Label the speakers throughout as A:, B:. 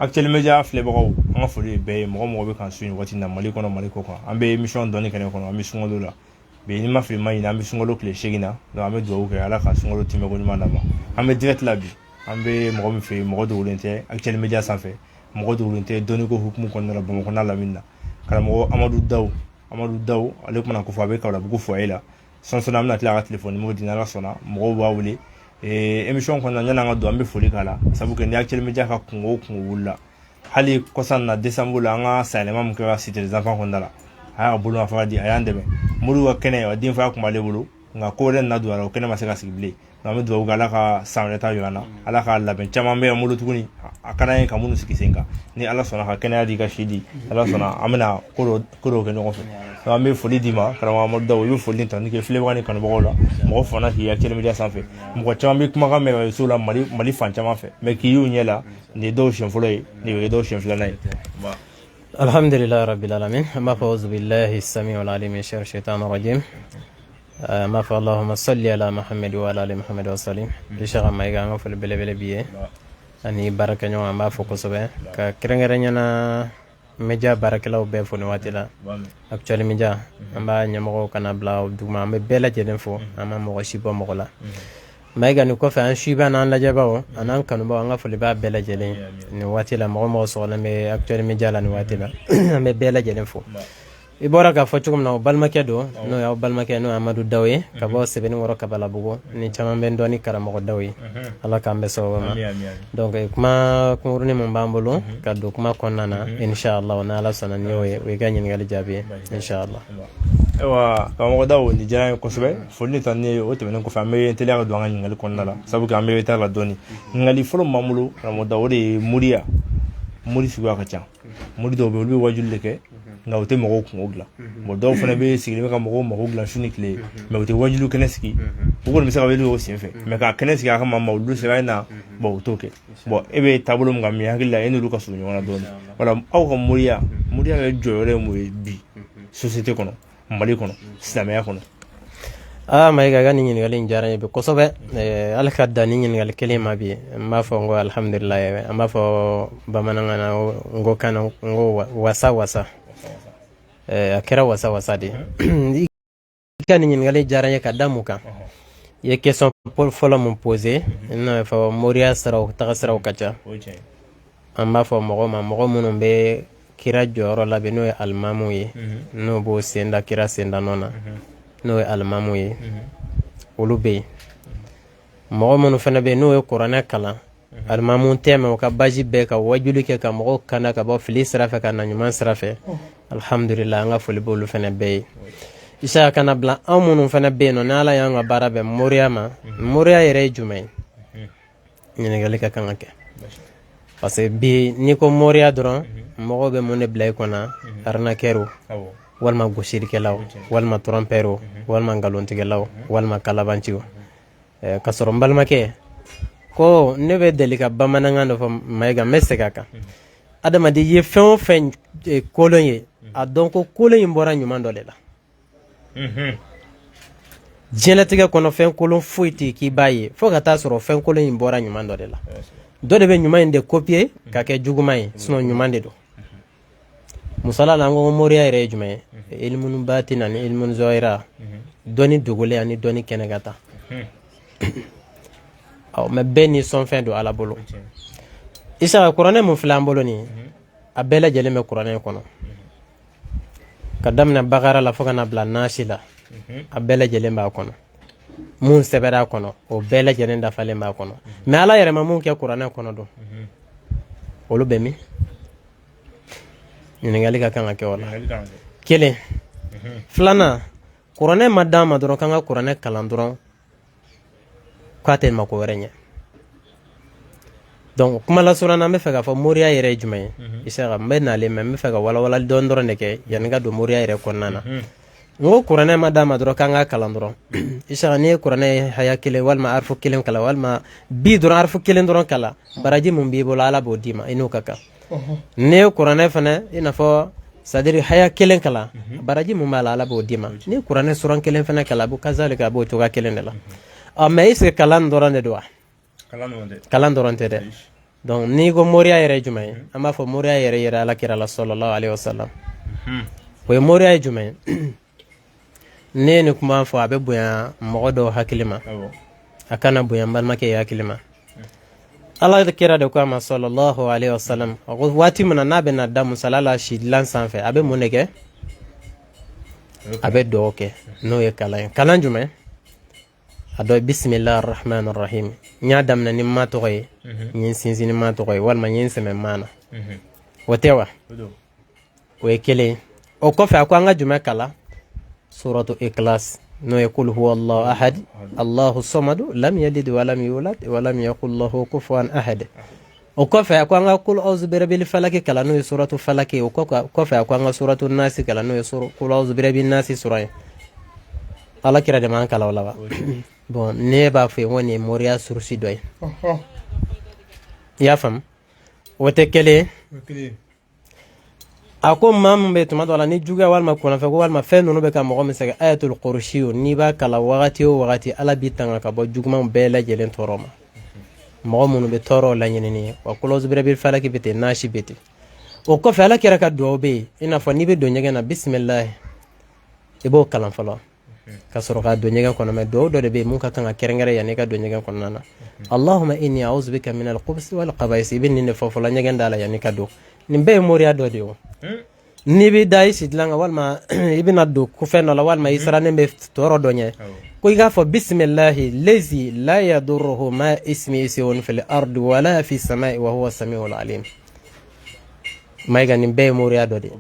A: actuellement media filɛbagaw an ka foli bɛɛ ye mɔgɔ bɛ kan su ni waati na Mali kɔnɔ Mali kɔ kan an bɛ émission dɔɔni kɛnɛ kɔnɔ an bɛ sunkalo la bi ni ma fili ma ɲinɛ an bɛ sunkalo tile 8 na donc an bɛ dugawu kɛ Ala ka sunkalo tɛmɛ ko ɲuman d'a ma an bɛ direct la bi an bɛ mɔgɔ min fɛ yen mɔgɔ dogolen tɛ actuellement media sanfɛ mɔgɔ dogolen tɛ dɔnni ko hukumu kɔnɔna la Bamakɔ n'a lamini na karamɔgɔ Amadu Dawu ale kuma ko fɔ a bɛ Kaolabugu foyer la sɔnsɔn an bɛna tila ka téléphone numéro di n'Ala sɔnna mɔgɔw b'a wele émission kɔnɔna yan'an ka don an bɛ foli k'a la sabu kɛ ni actuellement media ka kungo wulila hali kɔsan na décembre la an ka sayɛlɛma min kɛra Cité des Enfants kɔnɔna la a y'a ka bolo nafa di a y'an dɛmɛ Modibo ka kɛnɛ denfaya tun b'ale bolo nka ko wɛrɛ nana don a la o kɛnɛ ma se ka sigi bilen an bɛ dugawu kɛ Ala ka san wɛrɛ ta jira na Ala ka labɛn caman bɛ yan bolo tuguni a ka d'an ye ka minnu sigi sen kan ni Ala sɔnna ka kɛnɛya di ka si di Ala sɔnna an bɛna ko dɔw kɛ ɲɔgɔn fɛ donc an bɛ foli d'i ma karamɔgɔ Amadu Dawu i bɛ foli ta ni kɛ filɛbaga ni kanubagaw la mɔgɔ fana k'i actuellement media sanfɛ mɔgɔ caman bɛ kumakan mɛn réseau la Mali fan caman fɛ mais k'i y'u ɲɛ la nin ye dɔw siɲɛ fɔlɔ ye nin ye dɔw siɲɛ filanan ye.
B: Alhamdulillah rabbil alamin ma fa'uz billahi samiul alim min sharri shaitanir rajim ma fa Allahumma salli ala Muhammad wa ala ali Muhammad wa sallim inshallah ma iga ngafal belebele biye ani baraka ɲɔgɔn an b'a fɔ kosɛbɛ ka kɛrɛnkɛrɛnya na media barakɛlaw bɛɛ fo ni waati la actuellement media an b'a ɲɛmɔgɔw kana bila duguma an bɛ bɛɛ lajɛlen fo an ma mɔgɔ si bɔ mɔgɔ la maiga ni kɔfɛ an suiba n'an lajɛbaw an'an kanubaw an ka foli b'a bɛɛ lajɛlen ni waati la mɔgɔ sɔgɔlen bɛ actuellement media la ni waati la an bɛ bɛɛ lajɛlen fo i bɔra k'a fɔ cogo min na o balimakɛ don n'o y'aw balimakɛ n'o ye Amadu Dawu ye ka bɔ Sɛbɛnnikɔrɔ Kabalabugu ni caman bɛ dɔn ni karamɔgɔ Dawu ye Ala k'an bɛ sababu ma donc kuma kunkurunin min b'an bolo ka don kuma kɔnɔna na inshallah n'Ala sɔnna ni y'o ye o ye ka ɲininkali jaabi ye inshallah.
A: Ayiwa karamɔgɔ Dawu nin diyara n ye kosɛbɛ foli ni tani o tɛmɛnen kɔfɛ an bɛ teliya ka don an ka ɲininkali kɔnɔna la sabu kɛ an bɛ retard la dɔɔni ɲininkali fɔlɔ min b'an bolo karamɔgɔ Dawu o de ye moriya mori suguya ka ca mori dɔw bɛ yen olu bɛ wajuli de kɛ nka u tɛ mɔgɔw kungo dilan bon dɔw fana bɛ sigilen bɛ ka mɔgɔw mago dilan su ni tile mais u tɛ wajulu kɛnɛ sigi u kɔni bɛ se ka wele o sen fɛ mais ka kɛnɛ sigi a kama ma olu sɛbɛn na bon u t'o kɛ bon e bɛ taabolo min kan min hakili la e n'olu ka surun ɲɔgɔn na dɔɔni wala aw ka moriya yɛrɛ jɔyɔrɔ ye mun ye bi société kɔnɔ Mali kɔnɔ silamɛya kɔnɔ.
B: Maiga ka nin ɲininkali in diyara n ye bi kosɛbɛ Ala ka dan ni ɲininkali kelen ma bi n b'a fɔ n ko alhamdulillah an b'a fɔ bamanankan na n ko kan n ko wasa wasa a kɛra wasa wasa de i ka nin ɲininkali diyara n ye ka da mun kan i ye question fɔlɔ mun posé n'o ye fɔ moriya siraw taga siraw ka ca an b'a fɔ mɔgɔ minnu bɛ kira jɔyɔrɔ labɛn n'o ye alimamu ye n'o b'o senda kira senda nɔ na n'o ye alimamu ye olu bɛ yen mɔgɔ minnu fana bɛ yen n'o ye kuranɛ kalan alimamu tɛ mɛ u ka baji bɛɛ ka wajuli kɛ ka mɔgɔw kana ka bɔ fili sira fɛ ka na ɲuman sira fɛ alhamdulillah an ka foli b'olu fana bɛɛ ye isa kana bila anw minnu fana bɛ yen nɔ ni Ala y'an ka baara bɛn moriya ma moriya yɛrɛ ye jumɛn ye ɲininkali ka kan ka kɛ parce que bi n'i ko moriya dɔrɔn mɔgɔw bɛ mun de bila i kɔnɔ arnaqueur walima gosirikɛlaw walima trompeur walima ngalontigɛlaw walima kalabanciw ka sɔrɔ n balimakɛ ko ne bɛ deli ka bamanankan dɔ fɔ Maiga n bɛ segin a kan adamaden ye fɛn o fɛn kolon ye a dɔn ko kolon in bɔra ɲuman dɔ de la diɲɛlatigɛ kɔnɔ fɛn kolon foyi tɛ k'i b'a ye fo ka taa sɔrɔ fɛn kolon in bɔra ɲuman dɔ de la dɔ de bɛ ɲuman in de copier ka kɛ juguman ye sinon ɲuman de don musala la n ko moriya yɛrɛ ye jumɛn ye ilmun batin ani ilmun zahira dɔnni dogolen ani dɔnni kɛnɛkata mais bɛɛ ni sɔnfɛn don Ala bolo isa kuranɛ mun filɛ an bolo nin a bɛɛ lajɛlen bɛ kuranɛ kɔnɔ ka daminɛ Bakara la fo ka na bila Nasi la a bɛɛ lajɛlen b'a kɔnɔ mun sɛbɛra a kɔnɔ o bɛɛ lajɛlen dafalen b'a kɔnɔ mais Ala yɛrɛ ma mun kɛ kuranɛ kɔnɔ don olu bɛ min ɲininkali ka kan ka kɛ o la kelen filanan kuranɛ ma d'an ma dɔrɔn k'an ka kuranɛ kalan dɔrɔn k'a tɛ mako wɛrɛ ɲɛ donc kuma lasurunya an bɛ fɛ k'a fɔ moriya yɛrɛ ye jumɛn ye Isaka n bɛ nalen mais n bɛ fɛ ka walawalali dɔɔni de kɛ yanni ka don moriya yɛrɛ kɔnɔna na n ko kuranɛ ma d'an ma dɔrɔn k'an ka kalan dɔrɔn Isaka n'i ye kuranɛ haya kelen walima arifu kelen kalan walima bi dɔrɔn arifu kelen dɔrɔn kalan baraji mun b'i bolo Ala b'o d'i ma i n'o ka kan n'i ye kuranɛ fana i n'a fɔ c'est-à-dire haya kelen kalan baraji mun b'a la Ala b'o d'i ma n'i ye kuranɛ suran kelen fana kalan a b'o kazalika a b'o cogoya kelen de la mais est-ce que kalan dɔrɔn de don wa kalan dɔrɔn tɛ dɛ donc ni ko moriya yɛrɛ jumɛn ye an b'a fɔ moriya yɛrɛ yɛrɛ alakira la sallallahu alaihi wasallam o ye moriya ye jumɛn ne ye ni kuma fɔ a bɛ bonya mɔgɔ dɔw hakili ma a kana bonya n balimakɛ ye hakili ma alakira de ko a ma sallallahu alaihi wasallam a ko waati min na n'a bɛna da musala la sidilan sanfɛ a bɛ mun de kɛ a bɛ dugawu kɛ n'o ye kalan ye kalan jumɛn a dɔ ye bisimilahi rahmani rahim n y'a daminɛ ni ma tɔgɔ ye n ye n sinsin ni ma tɔgɔ ye walima n ye n sɛmɛ ma na o tɛ wa o ye kelen ye o kɔfɛ a ko an ka jumɛn kalan suratu ikhlas n'o ye kul huwa allahu ahad allahu samadu lam yalid walam yulad walam yakul lahu kufuwan ahad o kɔfɛ a ko an ka kul auzu birabil falaki kalan n'o ye suratu falaki o kɔfɛ a ko an ka suratu nasi kalan n'o ye kul auzu birabin nasi sura ye alakira de man kalan o la wa bon ne b'a fɔ yen ko nin ye moriya surusi dɔ ye i y'a faamu o tɛ kelen ye a ko maa min bɛ tuma dɔ la ni juguya walima kɔnɔfɛ ko walima fɛn ninnu bɛ ka mɔgɔ min sɛgɛn ayatul kursi n'i b'a kalan wagati o wagati ala b'i tanga ka bɔ juguman bɛɛ lajɛlen tɔɔrɔ ma mɔgɔ minnu bɛ tɔɔrɔ laɲinini ye wa kul auzu birabil falaki bɛ ten nasi bɛ ten o kɔfɛ ala kɛra ka dugawu bɛ yen i n'a fɔ n'i bɛ don ɲɛgɛn na bisimilahi i b'o kalan fɔlɔ ka sɔrɔ ka don ɲɛgɛn kɔnɔ mɛ dugawu dɔ de bɛ yen mun ka kan ka kɛrɛnkɛrɛn yanni i ka don ɲɛgɛn kɔnɔna na allahumma inni a'udhu bika minal khubuthi wal khaba'ith i bɛ nin de fɔ fɔlɔ ɲɛgɛn da la yanni i ka don nin bɛɛ ye moriya dɔ de ye o n'i bɛ da i sidilan kan walima i bɛna don fɛn dɔ la walima i sirannen bɛ tɔɔrɔ dɔ ɲɛ ko i k'a fɔ bisimilahi lezi la yadurruhu ma ismihi shay'un fil ardi wala fi samai wa huwa samiul alim mayiga nin bɛɛ ye moriya dɔ de ye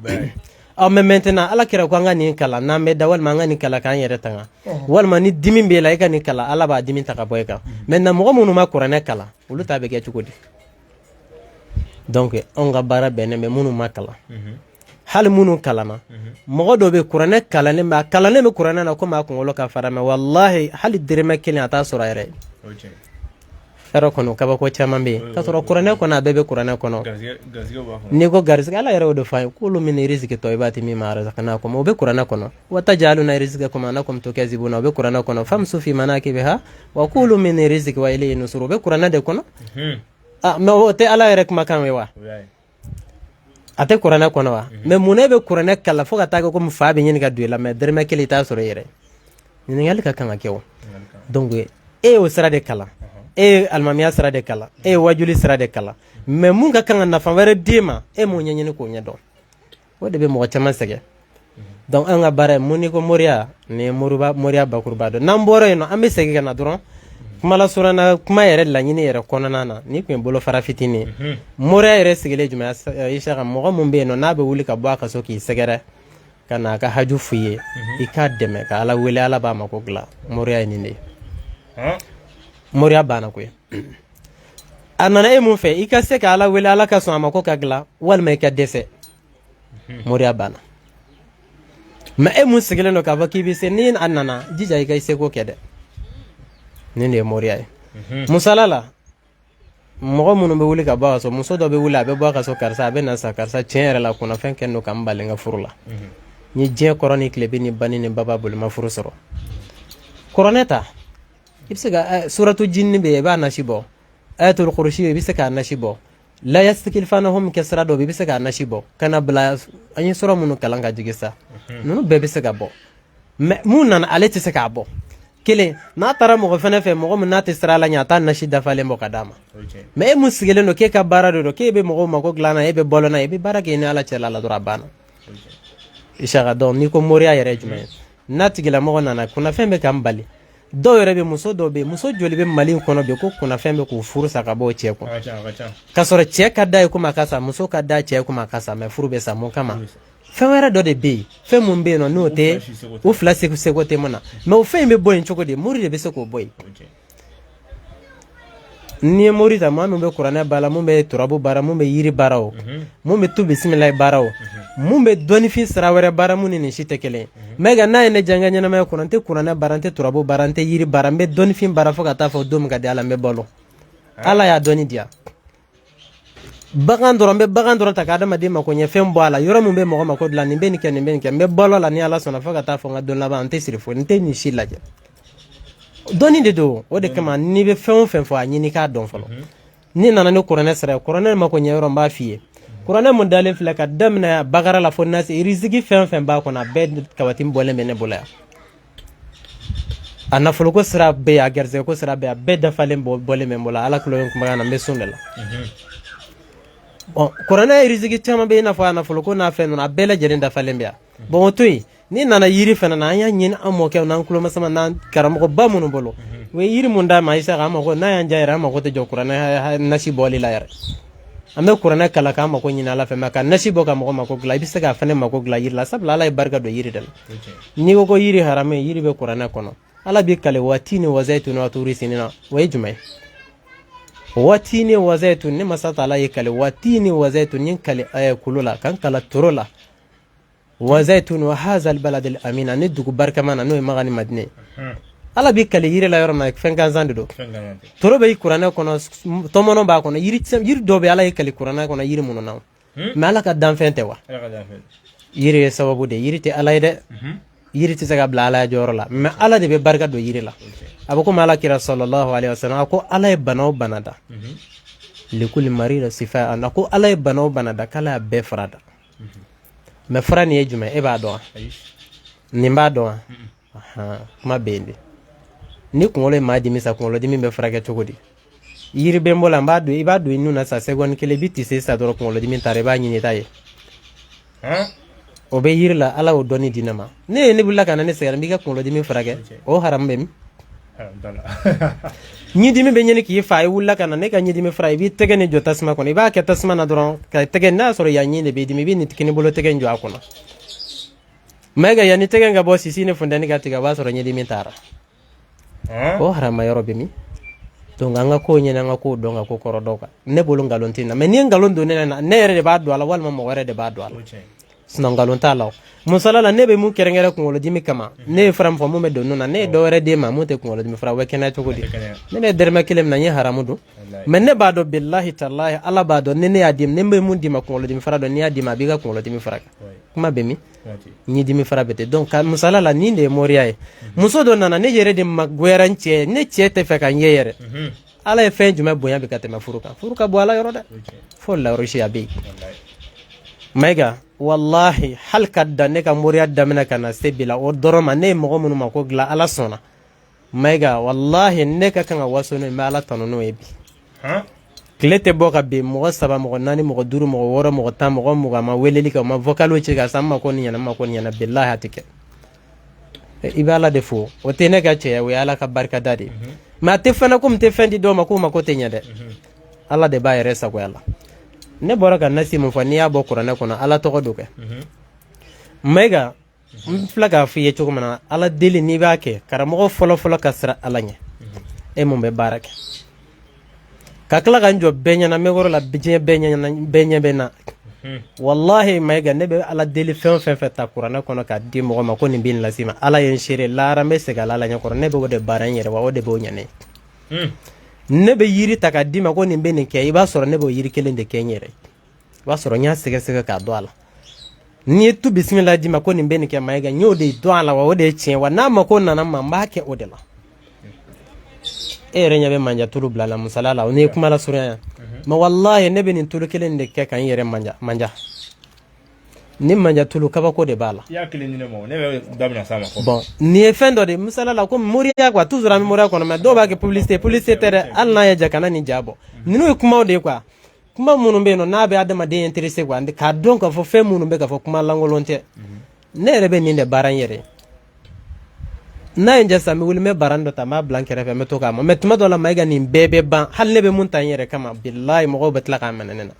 B: mais maintenant ala kira ko an ka nin kalan n'an bɛ da walima an ka nin kalan k'an yɛrɛ tanga walima ni dimi b'e la i ka nin kalan ala b'a dimi ta ka bɔ i kan maintenant mɔgɔ minnu ma kuranɛ kalan olu ta bɛ kɛ cogo di donc anw ka baara bɛnnen bɛ minnu ma kalan hali minnu kalanna mɔgɔ dɔ bɛ kuranɛ kalannen bɛ a kalannen bɛ kuranɛ na komi a kunkolo ka fara mɛ wallahi hali dɛrɛmɛ kelen a t'a sɔrɔ a yɛrɛ ye yɔrɔ kɔnɔ kabako caman bɛ yen ka sɔrɔ kuranɛ kɔnɔ a bɛɛ bɛ kuranɛ kɔnɔ n'i ko garisɛgɛ ala yɛrɛ y'o de fɔ an ye k'olu min riziki tɔyibati mimma razaqnakum o bɛ kuranɛ kɔnɔ wa taj'aluna rizqakum annakum tukazibuna o bɛ kuranɛ kɔnɔ famsu fi manakibiha wa kulu min rizqi wa ilayhi nusur o bɛ kuranɛ de kɔnɔ mais o tɛ ala yɛrɛ kumakan ye wa a tɛ kuranɛ kɔnɔ wa mais mun ne bɛ kuranɛ kalan fo ka taa kɛ komi fa bɛ ɲini ka don i la mais dɛrɛmɛ kelen i t'a sɔrɔ i yɛrɛ ɲininkali ka kan ka kɛ o donc e y'o sira de kalan e ye alimamiya sira de kalan e ye wajuli sira de kalan mais mun ka kan ka nafa wɛrɛ d'e ma e m'o ɲɛɲini k'o ɲɛdɔn o de bɛ mɔgɔ caman sɛgɛn donc an ka baara ye mun ni ko moriya nin ye moriya bakuruba dɔ n'an bɔra yen nɔ an bɛ segin ka na dɔrɔn kuma lasuranna kuma yɛrɛ laɲini yɛrɛ kɔnɔna na ni tun ye bolofara fitinin ye moriya yɛrɛ sigilen jumɛn Isaka mɔgɔ mun bɛ yen nɔ n'a bɛ wuli ka bɔ a ka so k'i sɛgɛrɛ ka na a ka haju f'i ye i k'a dɛmɛ ka ala wele ala b'a mako dilan moriya ye nin de ye moriya banna koyi a nana e mun fɛ i ka se ka ala wele ala ka sɔn a mako ka dilan walima i ka dɛsɛ moriya banna mais e mun sigilen don k'a fɔ k'i bɛ se ni a nana jija i ka i seko kɛ dɛ nin de ye moriya ye musala la mɔgɔ minnu bɛ wuli ka bɔ a ka so muso dɔ bɛ wuli a bɛ bɔ a ka so karisa a bɛ na sa karisa tiɲɛ yɛrɛ la kunnafɛn kɛ don ka n bali n ka furu la n ye diɲɛ kɔrɔ ni tile bɛ ni bani ni baba bolo ma furu sɔrɔ kuranɛ ta i bɛ se ka suratu jinni bɛ yen i b'a nasi bɔ ayatul kursi i bɛ se k'a nasi bɔ la yastakilfanahum kɛ sira dɔ bɛ i bɛ se k'a nasi bɔ kana bila an ye sura minnu kalan ka jigin sa ninnu bɛɛ bɛ se ka bɔ mais mun nana ale tɛ se k'a bɔ kelen n'a taara mɔgɔ fɛnɛ fɛ mɔgɔ min n'a tɛ sira la ɲɛ a t'a nasi dafalen bɔ ka d'a ma mais e mun sigilen don k'e ka baara de don k'e bɛ mɔgɔw mako dilan na e bɛ balo na i bɛ baara kɛ ni ala cɛla la dɔrɔn a banna Isaka dɔn n'i ko moriya yɛrɛ jumɛn ye n'a tigilamɔgɔ nana kunnafɛn bɛ k'an bali dɔw yɛrɛ bɛ muso dɔw bɛ muso joli bɛ Mali kɔnɔ bi ko kunnafɛn bɛ k'u furu sa ka bɔ o cɛ kun ka sɔrɔ cɛ ka da ye komi a ka sa muso ka da cɛ ye komi a ka sa mais furu bɛ sa mun kama fɛn wɛrɛ dɔ de bɛ yen fɛn mun bɛ yen nɔ n'o tɛ u fila seko tɛ mun na mais o fɛn in bɛ bɔ yen cogo di mori de bɛ se k'o bɔ yen n'i ye mori ta maa min bɛ kuranɛ baara mun bɛ turabu baara mun bɛ yiri baara o mun bɛ tu bisimilayi baara o mun bɛ dɔnnifin sira wɛrɛ baara mun ni nin si tɛ kelen ye mais nka n'a ye ne janga ɲɛnamaya kɔnɔ n tɛ kuranɛ baara n tɛ turabu baara n tɛ yiri baara n bɛ dɔnnifin baara fo ka taa fɔ don min ka di ala n bɛ balo ala y'a dɔnni diya bagan dɔrɔn n bɛ bagan dɔrɔn ta ka adamaden mako ɲɛ fɛn bɔ a la yɔrɔ min bɛ mɔgɔ mako dilan nin bɛ nin kɛ nin bɛ nin kɛ n bɛ balo la ni ala sɔnna fo ka taa fɔ n ka don laban n tɛ siri foyi n tɛ nin si lajɛ dɔnni de don o de kama n'i bɛ fɛn o fɛn fɔ a ɲini k'a dɔn fɔlɔ ni nana ni kuranɛ sira kuranɛ ma ko ɲɛ yɔrɔ n b'a f'i ye kuranɛ mun dalen filɛ ka daminɛ bagara la fo nasi riziki fɛn fɛn b'a kɔnɔ a bɛɛ kabati bɔlen bɛ ne bolo yan a nafolo ko sira bɛ yen a garisɛgɛ ko sira bɛ yen a bɛɛ dafalen bɔlen bɛ n bolo ala kulo in kumakan na n bɛ sun de la bon kuranɛ riziki caman bɛ i n'a fɔ a nafolo ko n'a fɛn ninnu a bɛɛ lajɛlen dafalen bɛ yan bon o to yen ni nana yiri fana na an y'a ɲini an mɔkɛw n'an kulomasama n'an karamɔgɔba minnu bolo o ye yiri mun d'a ma Isa an mako n'a y'an diya yɛrɛ an mako tɛ jɔ kuranɛ nasi bɔli la yɛrɛ an bɛ kuranɛ kala k'an mako ɲini ala fɛ mɛ ka nasi bɔ ka mɔgɔ mako dilan i bɛ se k'a fɛnɛ mako dilan yiri la sabula ala ye barika don yiri de la n'i ko ko yiri haramu ye yiri bɛ kuranɛ kɔnɔ ala b'i kale watini wa zaytuni wa turi sinina o ye jumɛn ye watini wa zaytuni ne masa ta ala ye kale watini wa zaytuni kale kulu la kan kala toro la wa zaytuni wa hadha albalad alamina ni dugu barkamana n'o ye Maga ni Madinɛ ala b'i kale yiri la yɔrɔ min fɛn gansan de don toro bɛ kuranɛ kɔnɔ tɔmɔnɔ b'a kɔnɔ yiri dɔw bɛ ala ye kale kuranɛ kɔnɔ yiri minnu na mais ala ka danfɛn tɛ wa yiri ye sababu de yiri tɛ ala ye dɛ yiri tɛ se ka bila ala jɔyɔrɔ la mais ala de bɛ barika don yiri la a bɛ komi ala kira sallallahu alaihi wasallam a ko ala ye bana o bana da likuli marida sifa a ko ala ye bana o bana da k'ala y'a bɛɛ fara da mais fara nin ye jumɛn e b'a dɔn wa nin b'a dɔn wa kuma bɛ yen de ni kunkolo ye maa dimi sa kunkolo dimi bɛ furakɛ cogo di yiri bɛ n bolo n b'a don i b'a don i nun na sa seconde kelen i bɛ tise sa dɔrɔn kunkolo dimi taara i b'a ɲini i t'a ye o bɛ yiri la ala y'o dɔnni di ne ma ne ye ne wulila ka na ne sɛgɛn n b'i ka kunkolo dimi furakɛ o haramu bɛ min ɲidimi bɛ ɲini k'i fa i wulila ka na ne ka ɲidimi fura i b'i tɛgɛ ni jɔ tasuma kɔnɔ i b'a kɛ tasuma na dɔrɔn ka tɛgɛ n'a sɔrɔ yan ɲi de b'i dimi i b'i nin kini bolo tɛgɛ in jɔ a kɔnɔ mais ka yanni tɛgɛ in ka bɔ sisi ni funtɛni ka tigɛ o b'a sɔrɔ ɲidimi taara o harama yɔrɔ bɛ min donc an ka kow ɲini an ka kow dɔn ka ko kɔrɔ dɔw kan ne bolo nkalon tɛ na mais ni ye nkalon don ne na ne yɛrɛ de b'a don a la walima mɔgɔ wɛrɛ de b'a don a la sinon nkalon t'a la musala la ne bɛ mun kɛrɛnkɛrɛn kunkolodimi kama ne ye fara min fɔ mun bɛ don nun na ne ye dɔ wɛrɛ d'e ma mun tɛ kunkolodimi fara o bɛ kɛnɛya cogo di ne ye dɛrɛmɛ kelen min na n ye haramu don mais ne b'a dɔn billahi talahi ala b'a dɔn ni ne y'a di ne bɛ mun d'i ma kunkolodimi fara dɔn n'i y'a di ma a b'i ka kunkolodimi fara kuma bɛ min ɲidimi fara bɛ ten donc musala la nin de ye moriya ye muso dɔ nana ne yɛrɛ de magoyara n cɛ ne cɛ tɛ fɛ ka n ye yɛrɛ ala ye fɛn jumɛn bonya bi ka tɛmɛ furu kan furu ka bɔ ala yɔrɔ dɛ fo lawrisi a bɛ yen Maiga wallahi hal ka dan ne ka moriya daminɛ ka na se bi la o dɔrɔn ma ne ye mɔgɔ minnu ma ko dilan ala sɔnna Maiga wallahi ne ka kan ka waso n'o ye n bɛ ala tanu n'o ye bi tile tɛ bɔ ka bin mɔgɔ 3 mɔgɔ 4 mɔgɔ 5 mɔgɔ 6 mɔgɔ 10 mɔgɔ 20 ma weleli kɛ o ma vocal ci ka sa ma ko ni ɲɛna ma ko ni ɲɛna billahi a tɛ kɛ i bɛ ala de fo o tɛ ne ka cɛya o ye ala ka barika da de mais a tɛ fɛnɛ komi tɛ fɛn di dɔw ma k'o ma ko tɛ ɲɛ dɛ ala de b'a yɛrɛ sagoya la ne bɔra ka nasi mun fɔ n'i y'a bɔ kuranɛ kɔnɔ ala tɔgɔ do kɛ Maiga n filɛ k'a fɔ i ye cogo min na ala deli n'i b'a kɛ karamɔgɔ fɔlɔ ka sira ala ɲɛ e mun bɛ baara kɛ ka tila ka n jɔ bɛɛ ɲɛna n bɛ yɔrɔ la diɲɛ bɛɛ ɲɛ bɛ na wallahi Maiga ne bɛ ala deli fɛn o fɛn ta kuranɛ kɔnɔ k'a di mɔgɔ ma ko nin bɛ nin lase ma ala ye n seere lahara n bɛ segin ala ɲɛ kɔrɔ ne bɛ o de baara n yɛrɛ wa o de b'o ɲɛ ne ye ne bɛ yiri ta k'a d'i ma ko nin bɛ nin kɛ i b'a sɔrɔ ne b'o yiri kelen de kɛ n yɛrɛ i b'a sɔrɔ n y'a sɛgɛsɛgɛ k'a dɔn a la n'i ye tu bisimila d'i ma ko nin bɛ nin kɛ Maiga n y'o de dɔn a la wa o de ye tiɲɛ wa n'a ma ko nana ma n b'a kɛ o de la e yɛrɛ ɲɛ bɛ manja tulu bila la musala la o n'i ye kuma la surunya yan mais wallahi ne bɛ nin tulu kelen de kɛ ka n yɛrɛ manja ni manja tulu kabako de b'a la bon nin ye fɛn dɔ de misala la komi moriya quoi toujours an bɛ moriya kɔnɔ mais dɔw b'a kɛ publicité tɛ dɛ hali n'a ye ja kana nin ja bɔ ninnu ye kumaw de ye quoi kuma minnu bɛ yen nɔ n'a bɛ adamaden intéressé quoi k'a dɔn k'a fɔ fɛn minnu bɛ k'a fɔ kuma lankolon tɛ ne yɛrɛ bɛ nin de baara n yɛrɛ ye n'a ye n jɛ sisan n bɛ wuli n bɛ baran dɔ ta n b'a bila n kɛrɛfɛ n bɛ to k'a ma mais tuma dɔw la Maiga nin bɛɛ bɛ ban hali ne bɛ mun ta n yɛrɛ kama billahi mɔgɔw bɛ tila k'a minɛ ne na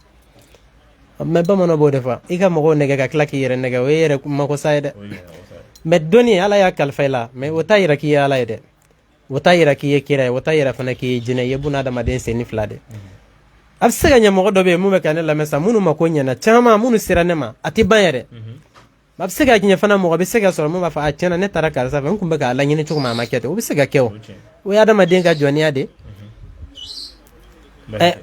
B: mais bamananw b'o de fɔ i ka mɔgɔw nɛgɛ ka tila k'i yɛrɛ nɛgɛ o ye yɛrɛ makosa ye dɛ mais dɔnni ala y'a kalifa i la mais o t'a yira k'i ye ala ye dɛ o t'a yira k'i ye kira ye o t'a yira fana k'i ye jinɛ ye buna adamaden sen 2 de a bɛ se ka ɲɛ mɔgɔ dɔ bɛ yen mun bɛ ka ne lamɛn sa minnu ma ko ɲɛna caman minnu sera ne ma a tɛ ban yɛrɛ a bɛ se ka ɲɛ fana mɔgɔ bɛ se ka sɔrɔ mun b'a fɔ a tiɲɛna ne taara karisa fɛ n tun bɛ k'a laɲini cogo min a ma kɛ ten o bɛ se ka kɛ o ye adamaden ka jɔnya de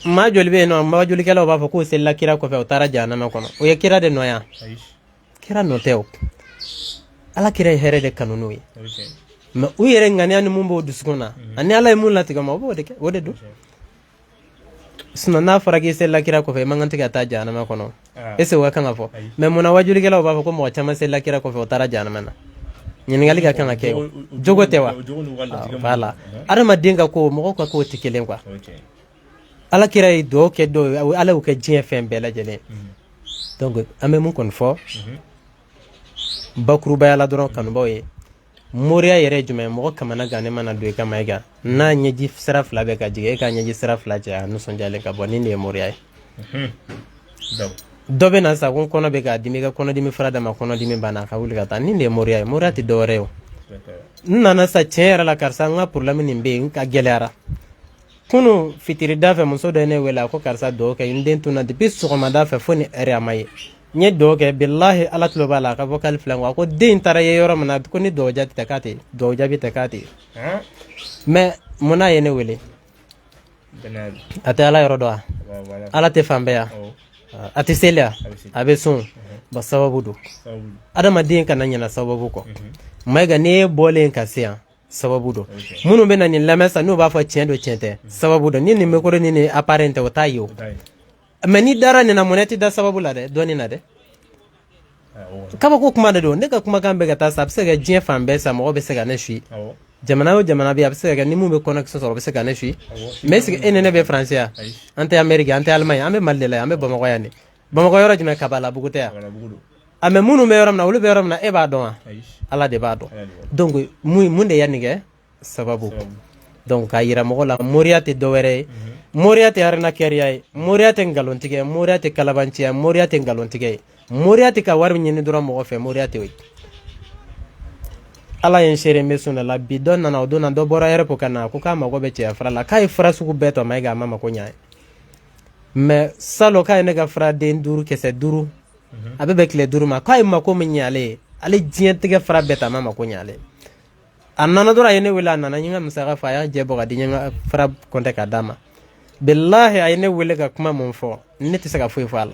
B: maa joli bɛ yen nɔ maa jolikɛlaw b'a fɔ k'o selila kira kɔfɛ o taara jahanama kɔnɔ o ye kira de nɔ yan kira nɔ tɛ o ala kira ye hɛrɛ de kanu n'o ye mais u yɛrɛ ŋaniya ni mun b'o dusukun na ani ala ye mun latigɛ ma o b'o de kɛ o de don sino n'a fɔra k'i selila kira kɔfɛ i man kan tɛ ka taa jahanama kɔnɔ est-ce que o ka kan ka fɔ mais munna wajulikɛlaw b'a fɔ ko mɔgɔ caman selila kira kɔfɛ o taara jahanama na ɲininkali ka kan ka kɛ jogo tɛ wa voilà adamaden ka ko mɔgɔw ka kow tɛ kelen quoi ala kira ye duwawu kɛ dɔw ala y'u kɛ diɲɛ fɛn bɛɛ lajɛlen donc an bɛ mun kɔni fɔ bakurubaya la dɔrɔn kanubaw ye moriya yɛrɛ ye jumɛn mɔgɔ kamana gannen mana don i ka mayiga n'a ɲɛji sira fila bɛ ka jigin e ka ɲɛji sira fila cɛ a nisɔndiyalen ka bɔ nin de ye moriya ye dɔ bɛ na sa ko n kɔnɔ bɛ k'a dimi i ka kɔnɔdimi fara d'a ma kɔnɔdimi banna a ka wuli ka taa nin de ye moriya ye moriya tɛ dɔwɛrɛ ye o n nana sa tiɲɛ yɛrɛ la karisa n ka problème nin bɛ yen n ka gɛlɛyara kunu fitirida fɛ muso dɔ ye ne wele a ko karisa duwawu kɛ n den tunna depuis sɔgɔmada fɛ fo ni heure a ma ye n ye duwawu kɛ bilahi ala tulo b'a la a ka vocal filɛ a ko den taara ye yɔrɔ min na ko ni duwawu jaabi tɛ k'a tɛ duwawu jaabi tɛ k'a tɛ mais mun n'a ye ne wele a tɛ ala yɔrɔ dɔn wa ala tɛ fan bɛɛ ya a tɛ seli ya a bɛ sun ba sababu don adamaden kana ɲɛna sababu kɔ mayiga n'i ye bɔlen ka se yan sababu don minnu bɛ na nin lamɛn sa n'u b'a fɔ tiɲɛ don tiɲɛ tɛ sababu don ni nin micro ni nin appareil tɛ o t'a ye o mais ni dara nin na mun ne tɛ da sababu la dɛ dɔɔnin na dɛ kabako kuma de don ne ka kumakan bɛ ka taa sa a bɛ se ka kɛ diɲɛ fan bɛɛ sa mɔgɔ bɛ se ka ne suit jamana o jamana bɛ yen a bɛ se ka kɛ ni mun bɛ connexion sɔrɔ o bɛ se ka ne suit mais est ce que e ni ne bɛ France yan an tɛ Amérique an tɛ Allemagne an bɛ Mali de la yan an bɛ Bamakɔ yan de Bamakɔ yɔrɔ jumɛn Kabalabugu tɛ yan a mais minnu bɛ yɔrɔ min na olu bɛ yɔrɔ min na e b'a dɔn wa ala de b'a dɔn donc mun de ya nin kɛ sababu donc k'a yira mɔgɔ la moriya tɛ dɔwɛrɛ ye moriya tɛ arnaqueria ye moriya tɛ nkalontigɛ ye moriya tɛ kalabanciya moriya tɛ nkalontigɛ ye moriya tɛ ka wari ɲini dɔrɔn mɔgɔ fɛ moriya tɛ o ye ala ye n seere n bɛ sun da la bi dɔ nana o don na dɔ bɔra yɛrɛ ka na ko k'a mago bɛ cɛya fura la k'a ye fura sugu bɛɛ tɔ mayiga a ma mako ɲa ye mais salon k'a ye ne ka fura den 5 kisɛ 5 a bɛ bɛn tile 5 ma k'a ye mako min ɲɛ ale ye ale diɲɛtigɛ fura bɛɛ ta a ma mako ɲa ale a nana dɔrɔn a ye ne wele a nana n ye n ka musaka fɔ a y'a jɛ bɔ ka di n ye n ka fura compte k'a d'a ma bilahi a ye ne wele ka kuma mun fɔ ne tɛ se ka foyi fɔ a la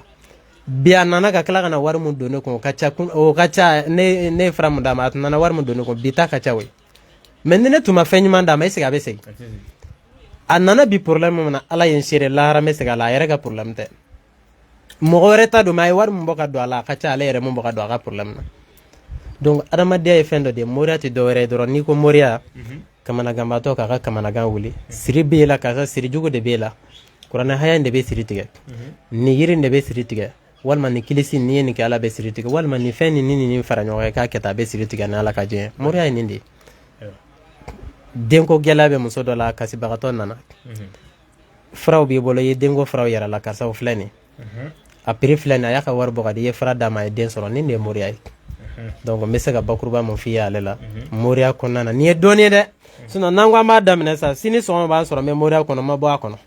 B: bi a nana ka tila ka na wari mun don ne kun o ka ca ne ye fura mun d'a ma a nana wari mun don ne kun bi ta ka ca o ye mais ni ne tun ma fɛn ɲuman d'a ma est ce que a bɛ segin a nana bi problème min na ala ye n seere lahara n bɛ segin a la a yɛrɛ ka problème tɛ mɔgɔ wɛrɛ ta don mais a ye wari mun bɔ ka don a la a ka ca ale yɛrɛ mun bɔ ka don a ka problème na donc adamadenya ye fɛn dɔ de ye moriya tɛ dɔwɛrɛ ye dɔrɔn n'i ko moriya kamanaganbatɔ k'a ka kamanagan wuli siri b'e la k'a ka siri jugu de b'e la kuranɛ haya in de bɛ siri tigɛ nin yiri in de bɛ siri tigɛ walima nin kilisi n'i ye nin kɛ ala bɛ siri tigɛ walima nin fɛn nin fara ɲɔgɔn kan k'a kɛ tan a bɛ siri tigɛ ni ala ka diɲɛ moriya ye nin de ye denko gɛlɛya bɛ muso dɔ la kasibagatɔ nana furaw b'i bolo i ye denko furaw yɛrɛ la karisa o filɛ nin a prix filɛ nin a y'a ka wari bɔ ka di i ye fura d'a ma a ye den sɔrɔ nin de ye moriya ye donc n bɛ se ka bakuruba mun f'i ye ale la moriya kɔnɔna na nin ye dɔɔnin ye dɛ sinon n'an ko an b'a daminɛ sa sini sɔgɔma b'an sɔrɔ n bɛ moriya kɔnɔ n ma bɔ a kɔnɔ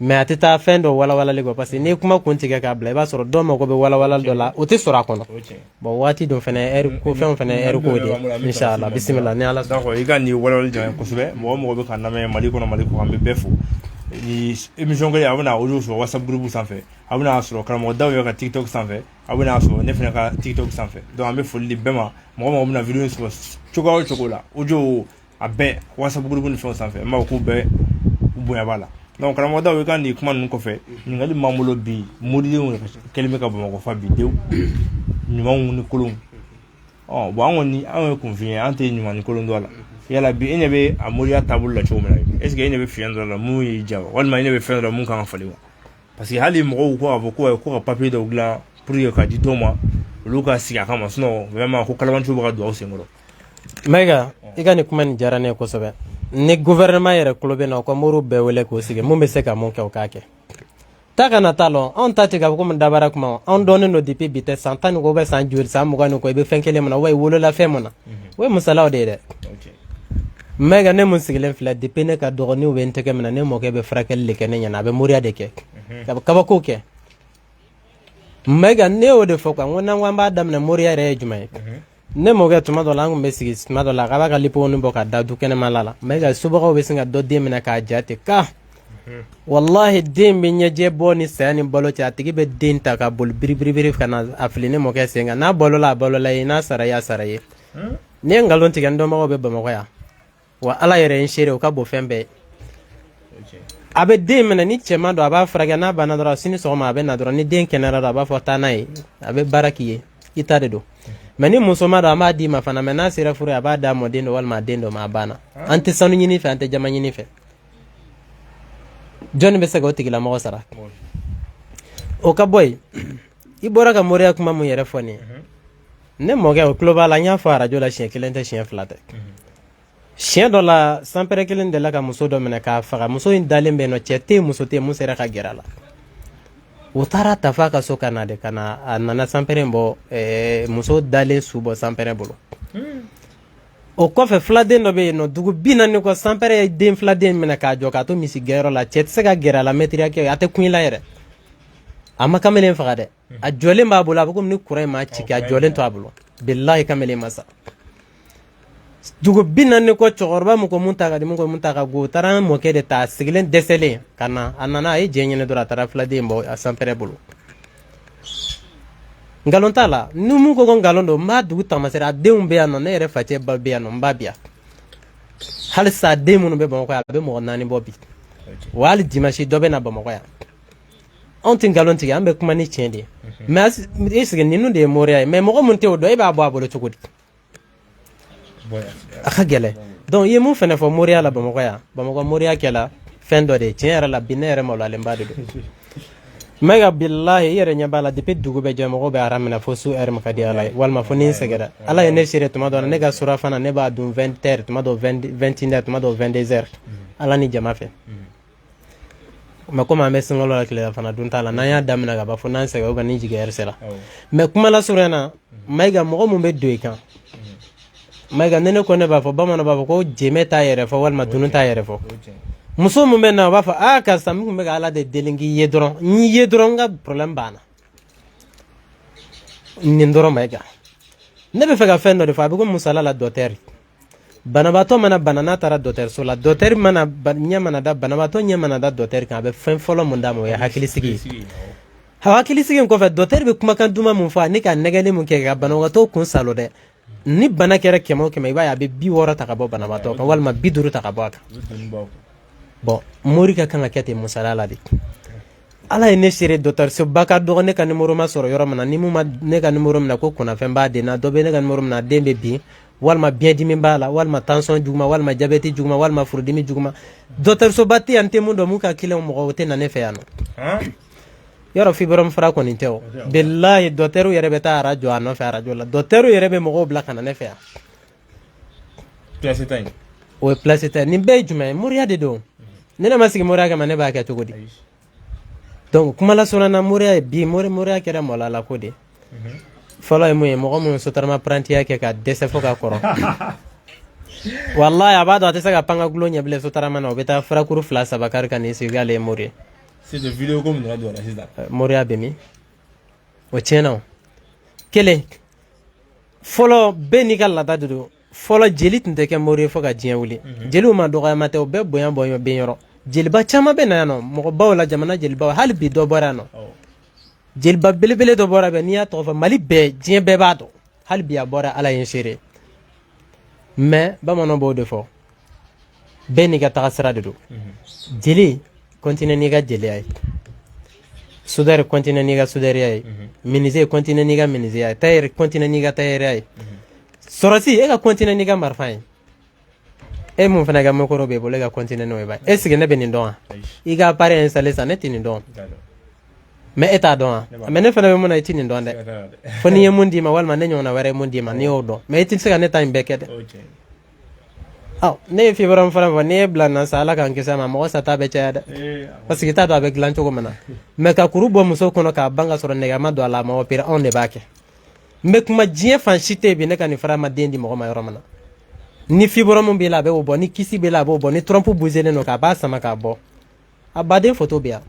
B: mais a tɛ taa fɛn dɔ walawalali kɔ parce que n'i ye kuma kun tigɛ k'a bila i b'a sɔrɔ dɔw mago bɛ walawalali dɔ la o tɛ sɔrɔ a kɔnɔ bon waati dun fɛnɛ heure ko fɛnw fɛnɛ heure ko de inshallah bisimila ni ala sɔnna
A: d'accord i ka nin walawali diyara n ye kosɛbɛ mɔgɔ mɔgɔ bɛ ka lamɛn Mali kɔnɔ Mali kɔ kan n bɛ bɛɛ fo ni émission kelen a bɛna audio sɔrɔ WhatsApp groupe sanfɛ a bɛna sɔrɔ karamɔgɔ Dawu yɛrɛ ka TikTok sanfɛ a bɛna sɔrɔ ne fana ka TikTok sanfɛ donc an bɛ foli di bɛɛ ma mɔgɔ mɔgɔ bɛna vidéo in sɔrɔ cogoya o cogo la audio a bɛɛ WhatsApp groupe ni fɛnw sanfɛ n b'a fɔ k'u bɛɛ bonya b'a la donc karamɔgɔ Dawu i ka nin kuma ninnu kɔfɛ ɲininkali m'an bolo bi moridenw kɛlen bɛ ka Bamakɔ fa bi denw ɲumanw ni kolonw bon an kɔni an ye kunfin ye an tɛ ɲuman ni kolon dɔn a la yala bi e ɲɛ bɛ a moriya taabolo la cogo min na est ce que e ɲɛ bɛ fiɲɛ dɔ la mun y'i diya walima e ɲɛ bɛ fɛn dɔ la mun kan ka falen wa parce que hali mɔgɔw ko k'a fɔ ko ka papier dɔw dilan pour que ka di dɔw ma olu ka sigi a kama sinon vraiment ko kalabanciw bɛ ka don aw senkɔrɔ.
B: Mayiga i ka nin kuma nin diyara ne ye kosɛbɛ ni gouvernement yɛrɛ tulo bɛ na u ka moriw bɛɛ wele k'o sigi mun bɛ se ka mun kɛ o k'a kɛ ta kana taa lɔn anw ta tɛ k'a fɔ ko mun dabara kuma anw dɔnnen don depuis bi tɛ san 10 ni kɔ san joli san 20 ni kɔ i bɛ fɛn kelen min na wa i wolola fɛn min na o ye misalaw de ye dɛ Mayiga ne mun sigilen filɛ depuis ne ka dɔgɔninw bɛ n tɛgɛ minɛ ne mɔkɛ bɛ furakɛli de kɛ ne ɲɛna a bɛ moriya de kɛ a bɛ kabako kɛ Mayiga ne y'o de fɔ quoi n ko n'an ko an b'a daminɛ moriya yɛrɛ ye jumɛn ye ne mɔkɛ tuma dɔ la an tun bɛ sigi tuma dɔ la k'a b'a ka liponin bɔ ka da du kɛnɛma la Mayiga sobagaw bɛ sin ka dɔ den minɛ k'a ja ten ka wallahi den bɛ ɲɛjɛ bɔ ni saya ni balo cɛ a tigi bɛ den ta ka boli biribiribiri ka na a fili ne mɔkɛ sen kan n'a balola a balola ye n'a sara ye a sara ye ne ye nkalon tigɛ n dɔnbagaw bɛ Bamakɔ yan wa ala yɛrɛ n seere o ka bon fɛn bɛɛ a bɛ den minɛ ni cɛman don a b'a furakɛ n'a banna dɔrɔn sini sɔgɔma a bɛ na dɔrɔn ni den kɛnɛyara dɔrɔn a b'a fɔ taa n'a ye a bɛ baara k'i ye i ta de don mɛ ni musoman don an b'a d'i ma fana mɛ n'a sera furu a b'a d'a mɔden dɔ walima a den dɔ ma a banna an tɛ sanu ɲini fɛ an tɛ jama ɲini fɛ jɔnni bɛ se k'o tigilamɔgɔ sara o ka bɔ yen i bɔra ka moriya kuma mun yɛrɛ fɔ nin ye ne mɔkɛ o tulo b'a la n y'a fɔ arajo la siɲɛ 1 tɛ siɲɛ 2 tɛ siɲɛ dɔ la sanpɛrɛ 1 de la ka muso dɔ minɛ k'a faga muso in dalen bɛ yen nɔ cɛ tɛ yen muso tɛ yen mun sera ka gɛrɛ a la o taara ta f'a ka so ka na de ka na a nana sanpɛrɛ in bɔ muso dalen su bɔ sanpɛrɛ bolo o kɔfɛ filaden dɔ bɛ yen nɔ dugu 40 kɔ sanpɛrɛ ye den filaden minɛ k'a jɔ k'a to misi gɛnyɔrɔ la cɛ tɛ se ka gɛrɛ a la mɛtiriya kɛ a tɛ kun i la yɛrɛ a ma kamalen faga dɛ a jɔlen b'a bolo a bɛ komi ni kuran in ma ci a jɔlen to a bolo bilahi kamalen ma sa dugu 40 kɔ cɛkɔrɔba mun ko mun ta ka di mun ko mun ta ka go o taara an mɔkɛ de ta a sigilen dɛsɛlen ka na a nana a ye jɛ ɲini dɔrɔn a taara filaden bɔ a sanpɛrɛ bolo nkalon t'a la ni mun ko nkalon don n b'a dugu tamasera a denw bɛ yan nɔ ne yɛrɛ facɛ ba bɛ yan nɔ n b'a bi yan hali sa a den minnu bɛ bamakɔ yan a bɛ mɔgɔ 4 bɔ bi wa hali dimanche dɔ bɛ na bamakɔ yan anw tɛ nkalon tigɛ an bɛ kuma ni tiɲɛ de ye mais e sigi ninnu de ye moriya ye mais mɔgɔ mun tɛ o dɔn e b'a bɔ a bolo cogo di a ka gɛlɛn donc i ye mun fɛnɛ fɔ moriya la bamakɔ yan bamakɔ moriya kɛla fɛn dɔ de ye tiɲɛ yɛrɛ la bi ne yɛrɛ maloyalenba de don mɛga bilahi i yɛrɛ ɲɛ b'a la depuis dugu bɛ jɛ mɔgɔw bɛ ara minɛ fo su heure ma ka di ala ye walima fo ni n sɛgɛra ala ye ne seere tuma dɔ la ne ka surafana ne b'a dun 20 heures tuma dɔ 21 heures tuma dɔ 22 heures ala ni jama fɛ mɛ komi an bɛ sunkalo la tilela fana dun t'a la n'an y'a daminɛ ka ban fo n'an sɛgɛ ou bien ni jigin heure sera mɛ kuma la surunya na mayiga mɔgɔ mun bɛ don i kan mayiga ne ko ne b'a fɔ bamananw b'a fɔ ko jɛmɛ t'a yɛrɛ fɔ walima dunun t'a yɛrɛ fɔ muso mun bɛ na o b'a fɔ a karisa min tun bɛ ka ala de deli k'i ye dɔrɔn n ye dɔrɔn n ka problème banna nin dɔrɔn mayiga ne bɛ fɛ ka fɛn dɔ de fɔ a bɛ ko musala la dɔtɛri banabaatɔ mana bana n'a taara dɔtɛriso la dɔtɛri mana ɲɛ mana da banabaatɔ ɲɛ mana da dɔtɛri kan a bɛ fɛn fɔlɔ mun d'a ma o ye hakilisigi ye hakilisigi in kɔfɛ dɔtɛri bɛ kumakan duman mun fɔ ani ka nɛgɛli mun kɛ ka banabaatɔ kun salo dɛ ni bana kɛra 100 o 100 i b'a ye a bɛ 60 ta ka bɔ banabaatɔ kan walima 50 ta ka bɔ a kan bon mori ka kan ka kɛ ten musala la de ala ye ne seere dɔtɛriso ba ka dɔgɔ ne ka numéro ma sɔrɔ yɔrɔ min na ni mun ma ne ka numéro minɛ ko kunnafɛn b'a den na dɔ bɛ ne ka numéro minɛ den bɛ bin walima biɲɛdimi b'a la walima tension juguma walima diabète juguma walima furudimi juguma dɔtɛriso ba tɛ yan n tɛ mun dɔn mun ka kiliyanw mɔgɔ o tɛ na ne fɛ yan nɔ yɔrɔ fibrome fara kɔni tɛ o bilahi dɔtɛriw yɛrɛ bɛ taa arajo a nɔfɛ arajo la dɔtɛriw yɛrɛ bɛ mɔgɔw bila ka na ne fɛ yan
A: place ta yen
B: o ye place ta ye nin bɛɛ ye jumɛn ye moriya de don ne ne ma sigi moriya kama ne b'a kɛ cogo di donc kuma la surunya na moriya ye bi moriya kɛra mɔlala ko de fɔlɔ ye mun ye mɔgɔ minnu sotarama parantiya kɛ ka dɛsɛ fo ka kɔrɔ wallahi a b'a dɔn a tɛ se ka pan ka gulo ɲɛ bilen sotarama na o bɛ taa furakuru 2 3 kari ka n'i sigi k'ale ye mori ye
A: c'est de vidéo ko min nana don a la sisan
B: moriya bɛ min o tiɲɛna o kelen fɔlɔ bɛɛ n'i ka laada de don fɔlɔ jeli tun tɛ kɛ mori ye fo ka diɲɛ wuli jeliw ma dɔgɔyama tɛ o bɛɛ bonya bɔn ben yɔrɔ jeliba caman bɛ na yan nɔ mɔgɔbaw la jamana jelibaw hali bi dɔ bɔra yan nɔ jeliba belebele dɔ bɔra bɛ n'i y'a tɔgɔ fɔ mali bɛɛ diɲɛ bɛɛ b'a dɔn hali bi a bɔra ala ye n seere mais bamananw b'o de fɔ bɛɛ n'i ka taga sira de don jeli continue n'i ka jeliya ye soudeur continue n'i ka souderiya ye menuisier continue n'i ka menuisier ye tailleur continue n'i ka tailleuria ye sɔrɔsi e ka continue n'i ka marifa ye e mun fana ka micro b'e bolo e ka continue n'o ye ba est ce que ne bɛ nin dɔn wa i ka appareil installé sa ne tɛ nin dɔn mais e t'a dɔn wa mais ne fana bɛ mun na i tɛ nin dɔn dɛ fo n'i ye mun d'i ma walima ne ɲɔgɔnna wɛrɛ ye mun d'i ma n'i y'o dɔn mais i tɛ se ka ne ta in bɛɛ kɛ dɛ ne ye fibrome fana fɔ n'i ye bila nan sa ala k'an kisi a ma mɔgɔ sata bɛ caya dɛ parce que i t'a dɔn a bɛ dilan cogo min na mais ka kuru bɔ muso kɔnɔ k'a ban ka sɔrɔ nɛgɛ ma don a la a ma opérer anw de b'a kɛ n bɛ kuma diɲɛ fan si tɛ yen bi ne ka nin fara ma den di mɔgɔ ma yɔrɔ min na ni fibrome b'i la a b'o bɔ ni kisi b'i la a b'o bɔ ni trompe bougelen don k'a b'a sama k'a bɔ a baden photo bɛ yan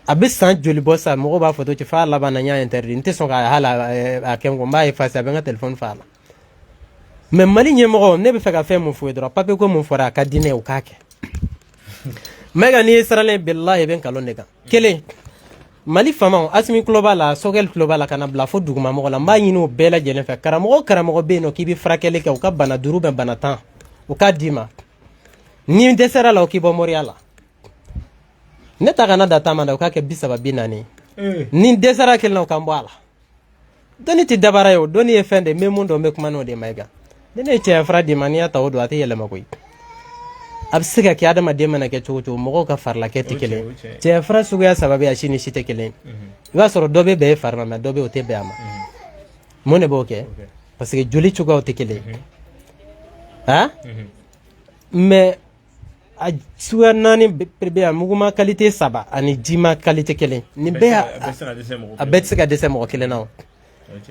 B: a bɛ san joli bɔ sa mɔgɔw b'a photo ci f'a laban na n y'a interdit n tɛ sɔn ka hali a kɛ n kɔ n b'a effacer a bɛ n ka téléphone fa a la mais mali ɲɛmɔgɔ ne bɛ fɛ ka fɛn mun fɔ ye dɔrɔn papier ko mun fɔra a ka di ne ye o k'a kɛ mɛ ka n'i ye saralen bilahi i bɛ nkalon de kan kelen mali faamaw asimi tulo b'a la sɔgɛli tulo b'a la ka na bila fo dugumamɔgɔ la n b'a ɲini o bɛɛ lajɛlen fɛ karamɔgɔ o karamɔgɔ bɛ yen nɔ k'i bɛ furakɛli kɛ u ka bana 5 bana 10 u k'a d'i ma ni dɛsɛra la o k'i bɔ moriya la ne ta kana da tama da ka ke bisaba binani ni desara kel no kan bala doni ti dabara yo doni e fende me mundo me kuma no de maiga ne ce fra di mania ta wodo ati yele makoy absiga ki adama de mana ke chuchu mo ka farla ke tikele ce fra sugu ya sababi ashini shite kele wa soro dobe be farma ma dobe o tebe ama mo ne boke parce que joli chuga o tikele ha mais a suya nani be muguma qualité saba ani jima qualité kelen ni be a betse ka dese mo kelen na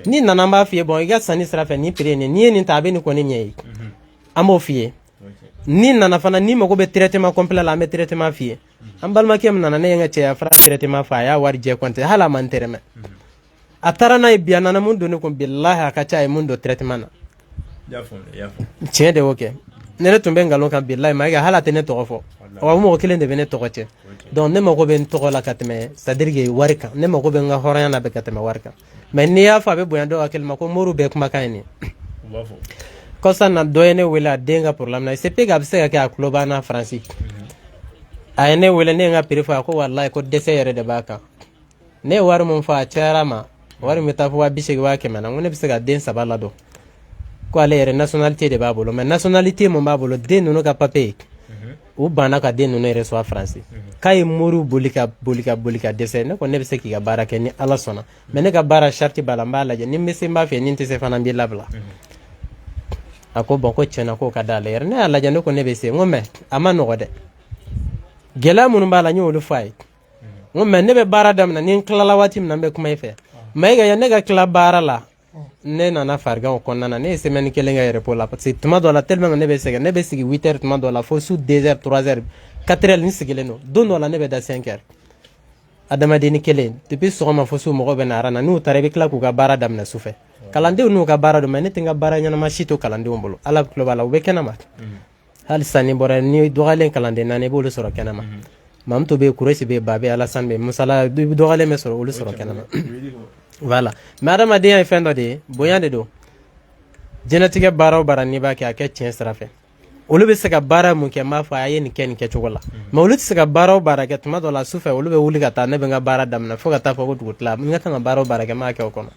B: ni nana ba fie bon iga sani sra fe ni prix ni ni tabe ni ko ni nyei amo fie ni nana fana ni mako be traitement complet la me traitement fie ambal makem nana ne nga che fra traitement fa ya war je konte hala man tereme atara na biya nana mun do ne ko billahi akacha e mun do traitement na
A: yafon
B: tiens de ok nere tumbe ngalo kan billahi maiga hala tene to fo wa mo kelen de bene to gote donc ne mako ben to la katme c'est-à-dire que warka ne mako ben nga horaya na be katme warka mais ni ya fa be boyando akel mako moru be kuma kayni ko sana doyene wala denga problème na c'est pega bse ka club na France ayene wala ne nga prefa ko wallahi ko desere de baka ne war mun fa charama war mi tafu wa bise wa kemana ngone bse ga den sabala do ko ale nationalité de babolo mais nationalité mon babolo den no ka papier ou bana ka den no reçoit français kay moru bolika dese ne ko ne bse ki ga barake ni ala sona mais ne ka bara sharti balamba la ni mese ma fe ni tese fana bi labla ako bon ko tiena ko ka dale ne ala jano ko ne bse ngome ama no gode gela mun bala ni wolu fay ngome ne be bara dam na ni klala watim na be kuma ife mais ga ya ne ga kla bara la ne nana farga o konnana ne semaine kelenga yere pour la parce que tuma do la tellement ne be sigi 8h tuma do la fo sous 2h 3h 4h ni sigile no don la ne be da 5h adama deni kelen depuis soma fo sous mo be na rana nu tarebe kla ku ga bara dam na sufe kalande nu ga bara do mane tinga bara nyana ma shito kalande wombolo ala global o be kenama hal sani bora ni do galen kalande nane bolo soro kenama mam to be kuresi be babe ala sanbe musala do galen me soro ulu soro kenama voilà madame a dit un fin de boyan de do genetique baro barani ba ka ke tien strafe olu be se ka bara mun ke ma fa ayen ken ke chogola ma olu se ka baro bara ke tuma do la sufe olu be wuli ka ta ne be nga bara damna fo ka ta fo gutla nga ka baro bara ke ma ke kono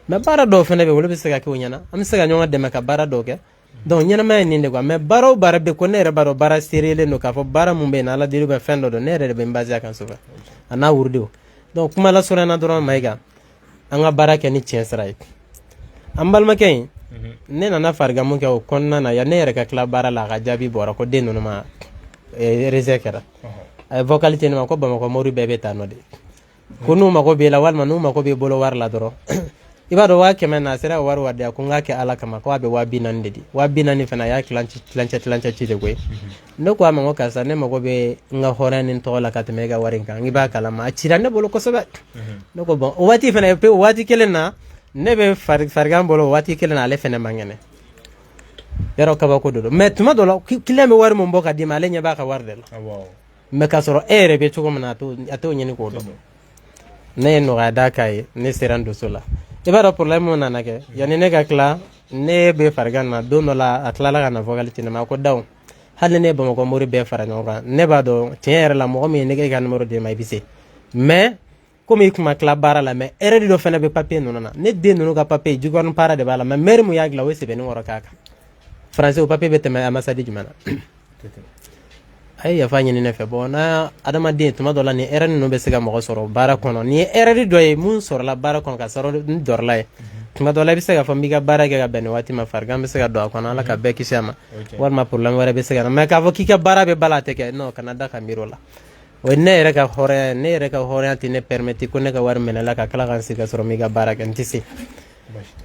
B: me bara do fene be olu be se ka ke nyana am se ka nyonga de me ka bara do ke donc nyana ma ni de ko me baro bara be ko ne re baro bara serele no ka fo bara mun be na la diru be fin do ne re be mbazi kan sufe ana wurdo donc kuma la surana do maiga anga baraka ni tiensrai ambal makay ne nana farga mun ke o konna na ya ne reka kla bara la ga jabi bora ko denu ma rezekera ay vocalité ni ko bama ko moru bebe tano de kunu ma ko be la wal manu ma ko be bolo war la doro ibado wa ke mena sera war wadi ko ngake ala kama ko be wabi nan de wabi nan fana ya klancha ci de goy no ko ma ko sa ne ma ko be nga horanin to la kat mega warin kan ngiba kala ma ci ne bolo ko soba no ko bon wati fana pe wati kelena ne be fargam bolo wati kelena ale fana mangene yaro ka ba ko do mais tuma do la kileme war mo mboka di male nya ba ka war de la wow me ka soro ere be chugo mana to ato nyini ko do ne no ga da kai ne serando sola ibara problème na nake yani ne ga kla ne be fargan na do no la atla la na vocalité ma ko daw hal ne ba ko mori be fargan ne ba do tiere la mo mi ne ga numéro de may bise mais comme ikuma kla bara la mais erreur do fena be papier no na ne de no ga papier jugon para de bala mais mer mu yagla wese be no woro kaka français o papier be te ma ambassade jumana ay ya fanya ni nefe bona adama de tuma dola ni erreur no be sega mo soro bara kono ni erreur do e mun soro la bara kono ka soro dorla e tuma dola be sega fami ga bara ga ben wati ma farga be sega do kono ala ka be kisama wal ma problème wara be sega ma ka voki ka bara be bala teke no canada ka mirola o ne re ka hore anti ne permetti ko ne ka war menela ka kala kan siga soro mi ga bara kan tisi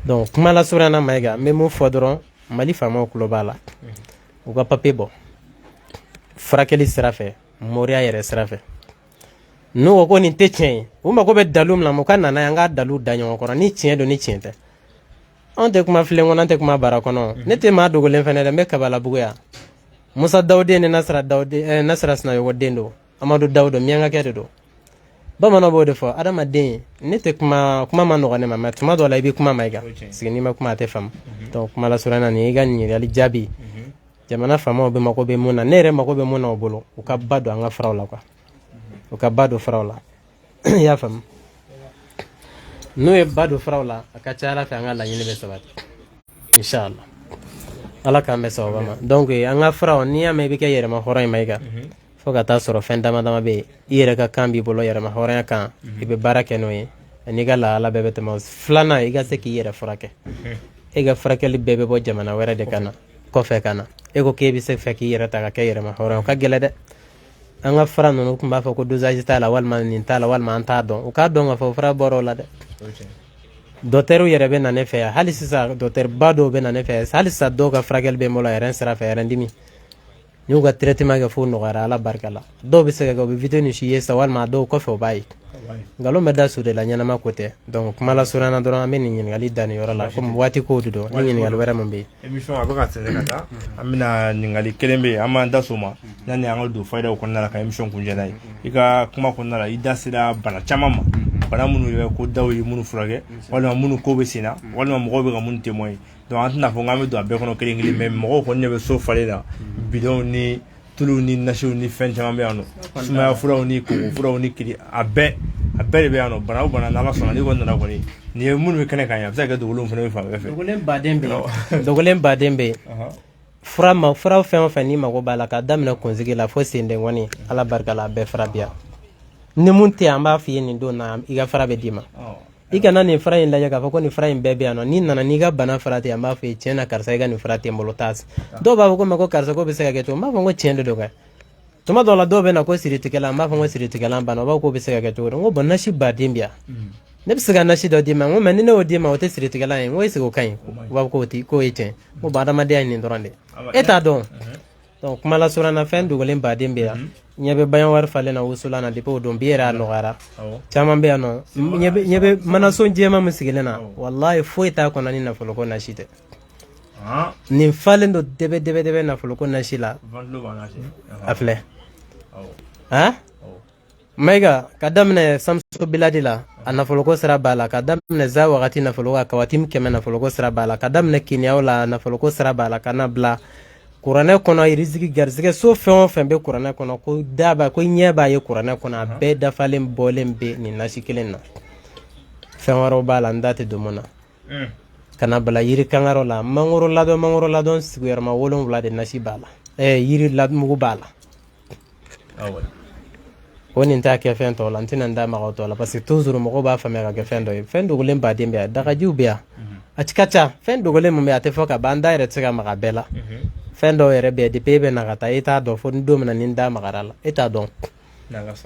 B: donc kuma la surana maiga me mo fodron mali fama globala o ga papier bo furakɛli sira fɛ moriya yɛrɛ sira fɛ n'o ko nin tɛ tiɲɛ ye u mago bɛ dalu min na mu ka nana an ka dalu da ɲɔgɔn kɔrɔ ni tiɲɛ don ni tiɲɛ tɛ anw tɛ kuma filen kɔnɔ an tɛ kuma bara kɔnɔ ne tɛ maa dogolen fɛnɛ dɛ n bɛ kabalabugu yan musa dawuden ni nasira sinayogo den don amadu dawudo miyankakɛ de don bamananw b'o de fɔ adamaden ne tɛ kuma ma nɔgɔ ne ma mɛ tuma dɔ la i bɛ kuma ma i kan parce que n'i ma kuma a tɛ faamu donc kuma lasurunya nin i ka ɲininkali jaabi jamana faamaw bɛ mago bɛ mun na ne yɛrɛ mago bɛ mun na o bolo u ka ba don an ka faraw la quoi o ka ba do faraw la i y'a faamu n'o ye ba do faraw la a ka ca ala fɛ an ka laɲini bɛ sabati inshallah ala k'an bɛ sababa ma donc an ka faraw n'i y'a mɛn i bɛ kɛ yɛrɛma hɔrɔn ye Mayiga fo ka taa sɔrɔ fɛn dama dama bɛ yen i yɛrɛ ka kan b'i bolo yɛrɛma hɔrɔnya kan i bɛ baara kɛ n'o ye ani ka lahala bɛɛ bɛ tɛmɛ filanan i ka se k'i yɛrɛ furakɛ e ka furakɛli bɛɛ bɛ bɔ jamana wɛrɛ de ka na kɔfɛ ka na e ko k'e bɛ se fɛ k'i yɛrɛ ta ka kɛ yɛrɛma hɔrɔn o ka gɛlɛ dɛ an ka fara ninnu tun b'a fɔ ko dosage t'a la walima nin t'a la walima an t'a dɔn u k'a dɔn k'a fɔ fura bɔra o la dɛ docteur yɛrɛ bɛ na ne fɛ yan hali sisan docteur ba dɔw bɛ na ne fɛ yan hali sisan dɔw ka furakɛli bɛ n bolo yɛrɛ sira fɛ yɛrɛ dimi n y'u ka traitement kɛ fo nɔgɔyara ala barika la dɔw bɛ se ka kɛ u bɛ vitamine si ye sa walima dɔw kɔfɛ u b'a ye nkalon bɛ da su de la ɲɛnama ko tɛ donc kuma la surunya dɔrɔn an bɛ nin ɲininkali da nin yɔrɔ la komi waati kow de don ni ɲininkali wɛrɛ min bɛ yen
A: émission a bɛ ka sɛnɛ ka taa an bɛna ɲininkali kelen bɛ yen an b'an da so ma yanni an ka don faydaw kɔnɔna la ka émission kuncɛ n'a ye i ka kuma kɔnɔna la i da sera bana caman ma bana minnu yɛrɛ ko daw ye minnu furakɛ walima minnu ko bɛ sen na walima mɔgɔw bɛ ka minnu témoin donc an tɛna fɔ k'an bɛ don a bɛɛ kɔnɔ kelen kelen mais mɔgɔw kɔni de bɛ so falen la bidɔnw ni tuluw ni nasiw ni fɛn caman bɛ yan nɔ sumaya furaw ni koko furaw ni kiri a bɛɛ de bɛ yan nɔ bana o bana n'ala sɔnna n'i kɔni nana kɔni nin ye minnu bɛ kɛnɛ kan yan a bɛ se ka kɛ dogolenw fana bɛ fan bɛɛ fɛ
B: dogolen baden bɛ yen fura fɛn o fɛn n'i mago b'a la k'a daminɛ kunsigi la fo sendengɔni ala barika la a bɛɛ fara bi yan ni mun tɛ an b'a f'i ye nin don na i ka fara bɛ d'i ma i kana nin fara in lajɛ k'a fɔ ko nin fara in bɛɛ bɛ yan nɔ n'i nana n'i ka bana fara tɛ an b'a f'i ye tiɲɛ na karisa i ka nin fara tɛ n bolo taa dɔw b'a fɔ ko mɛ ko karisa ko bɛ se ka kɛ cogo n b'a fɔ ko tiɲɛ de don kɛ tuma dɔw la dɔw bɛ na ko siritigɛla n b'a fɔ ko siritigɛla banna o b'a fɔ k'o bɛ se ka kɛ cogo di n ko bɔn nasi baden bi yan ne bɛ se ka nasi dɔ d'i ma n ko mɛ ni ne y'o d'i ma o tɛ siritigɛla ye n ko est ce que o ka ɲi u b'a fɔ k'o ye tiɲɛ n ko bɔn adamadenya ye nin dɔrɔn de e t'a dɔn donc kuma la surunya fɛn dogolen baden bɛ yan ɲɛ bɛ bayan wari falen na wusulan na depuis o don bi yɛrɛ a nɔgɔyara caman bɛ yan nɔ ɲɛ bɛ manaso jɛma min sigilen na wallahi foyi t'a kɔnɔ ni nafolo ko nasi tɛ nin falen don dɛbɛ nafolo ko nasi la a filɛ Mayiga ka daminɛ Samso Biladi la a nafolo ko sira b'a la ka daminɛ za wagati nafolo ko a Kawatim kɛmɛ nafolo ko sira b'a la ka daminɛ Kiniyaw la nafolo ko sira b'a la ka na bila kuranɛ kɔnɔ riziki garisɛgɛ so fɛn o fɛn bɛ kuranɛ kɔnɔ ko daba ko ɲɛ b'a ye kuranɛ kɔnɔ a bɛɛ dafalen bɔlen bɛ nin nasi kelen na fɛn wɛrɛw b'a la n da tɛ don mun na ka na bila yiri kangaro la mangoro ladɔn sigiyɔrɔma 7 de nasi b'a la yiri mugu b'a la o nin t'a kɛ fɛn tɔw la n tɛna n da maga o tɔ la parce que toujours mɔgɔw b'a faamuya ka kɛ fɛn dɔ ye fɛn dogolen baden bɛ yan dagajiw bɛ yan a ka ca fɛn dogolen min bɛ a tɛ fɔ ka ban n da yɛrɛ tɛ se ka maga bɛɛ la fɛn dɔw yɛrɛ bɛ yen depuis e bɛ na ka taa e t'a dɔn fo ni don min na ni n da magara la e t'a dɔn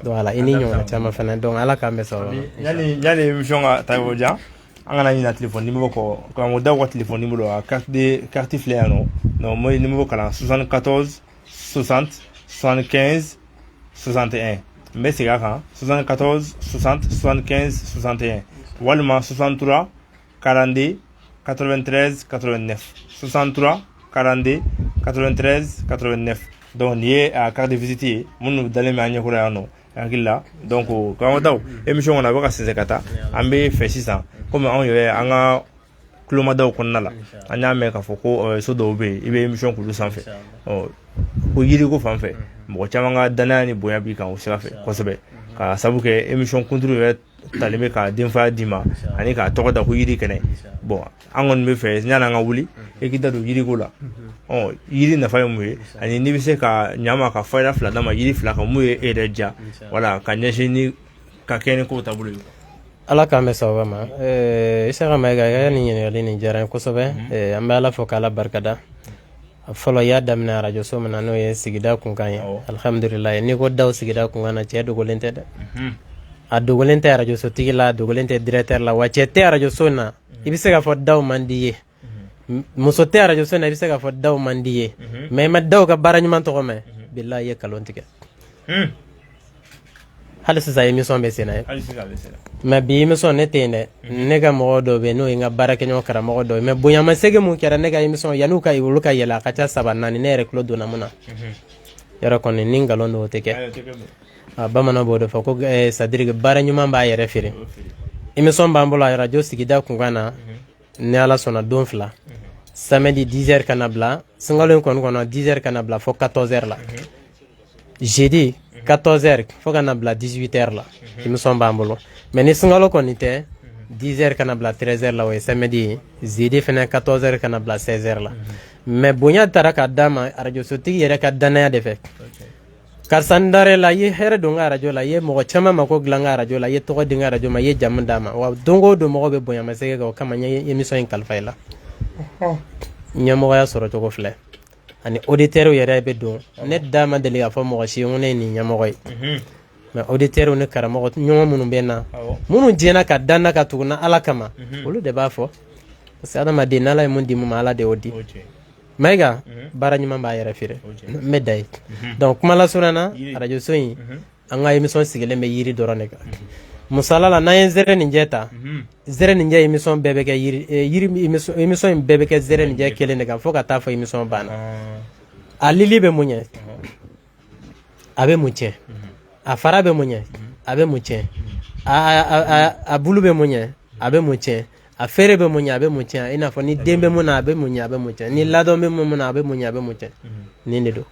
B: donc ala i ni ɲɔgɔnna caman fana donc ala k'an bɛ sababa
A: yani émission ka taa yɔrɔ jan an kana ɲina téléphone numéro kɔ k'an daw ka téléphone numéro a carte filɛ yan nɔ donc mo numéro kalan 74 60 75 61 n bɛ segin a kan 74 60 75 61 walima 63 42 93 89 63 42 93 89 donc nin ye a carte de visite ye minnu dalen bɛ an ɲɛkɔrɔ yan nɔ hakili la donc karamɔgɔtaw émission kɔnɔ a bɛ ka sɛnsɛn ka taa an bɛ fɛ sisan komi anw yɛrɛ an ka kulomadaw kɔnɔna la an y'a mɛn k'a fɔ ko so dɔw bɛ yen i bɛ émission k'olu sanfɛ ko yiriko fan fɛ mɔgɔ caman ka danaya ni bonya b'i kan o sira fɛ kosɛbɛ ka sabu kɛ émission kunturu yɛrɛ talen bɛ ka denfaya d'i ma ani k'a tɔgɔ da ko yiri kɛnɛ bon an kɔni bɛ fɛ yanni an ka wuli e k'i da don yiriko la yiri nafa ye mun ye ani n'i bɛ se ka ɲama ka fayida fila d'a ma yiri fila kan mun ye e yɛrɛ diya wala ka ɲɛsin ni ka kɛ ni kow taabolo ye
B: ala k'an bɛ sababa ma Isaka Mayiga i ka nin ɲininkali nin diyara n ye kosɛbɛ an bɛ ala fɔ k'ala barikada fɔlɔ i y'a daminɛ arajo so min na n'o ye sigida kunkan ye alhamdulilayi n'i ko daw sigida kunkan na cɛ dogolen tɛ dɛ a dogolen tɛ arajo so tigi la a dogolen tɛ directeur la wa cɛ tɛ arajo so in na i bɛ se k'a fɔ daw man di ye muso tɛ arajo so in na i bɛ se k'a fɔ daw man di ye mais i ma daw ka baara ɲuman tɔgɔ mɛn bilahi i ye kalon tigɛ hali sisan émission bɛ sen na ye mais bi émission ne tɛ yen dɛ ne ka mɔgɔ dɔ bɛ yen n'o ye n ka baarakɛɲɔgɔn karamɔgɔ dɔ ye mais bonyamasegin mun kɛra ne ka émission yan'u ka olu ka yɛlɛ a ka ca 3 4 ne yɛrɛ tulo donna mun na yɔrɔ kɔni ni nkalon don o tɛ kɛ bamanan b'o de fɔ ko c'est à dire que baara ɲuman b'a yɛrɛ feere émission b'an bolo a radio sigida kunkan na ni ala sɔnna don 2 samedi 10h kana bila sunkalo in kɔni kɔnɔ 10h kana bila fo 14h la jeudi 14h fo kana bila 18h la émission b'an bolo mais ni sunkalo kɔni tɛ 10h kana bila 13h la o ye samedi zidi fɛnɛ 14h kana bila 16h la mais bonya taara ka d'a ma radio sotigi yɛrɛ ka danaya de fɛ karisa n dar'e la i ye hɛrɛ don n ka radio la i ye mɔgɔ caman mako dilan n ka radio la i ye tɔgɔ di n ka radio ma i ye jamu d'a ma wa don o don mɔgɔ bɛ bonya masegin kan o kama n ye émission in kalifa i la ɲɛmɔgɔya sɔrɔ cogo filɛ ani auditeurs yɛrɛ bɛ don ne da ma deli k'a fɔ mɔgɔ si ye ko ne ye nin ɲɛmɔgɔ ye mais auditeurs ni karamɔgɔ ɲɔgɔn minnu bɛ na minnu jɛna ka danna ka tugu na ala kama olu de b'a fɔ parce que adamaden n'ala ye mun di mun ma ala de y'o di Maïga baara ɲuman b'a yɛrɛ feere n bɛ da ye donc kuma lasurunya na radio so in an ka émission sigilen bɛ yiri dɔrɔn de kan musala la n'an ye zɛrɛ nin jɛ ta zɛrɛ nin jɛ émission bɛɛ bɛ kɛ yiri émission in bɛɛ bɛ kɛ zɛrɛ nin jɛ kelen de kan fo ka taa fɔ émission banna a lili bɛ mun ɲɛ a bɛ mun tiɲɛ a fara bɛ mun ɲɛ a bɛ mun tiɲɛ a bulu bɛ mun ɲɛ a bɛ mun tiɲɛ a feere bɛ mun ɲɛ a bɛ mun tiɲɛ i n'a fɔ ni den bɛ mun na a bɛ mun ɲɛ a bɛ mun tiɲɛ ni ladon bɛ mun na a bɛ mun ɲɛ a bɛ mun tiɲɛ nin de don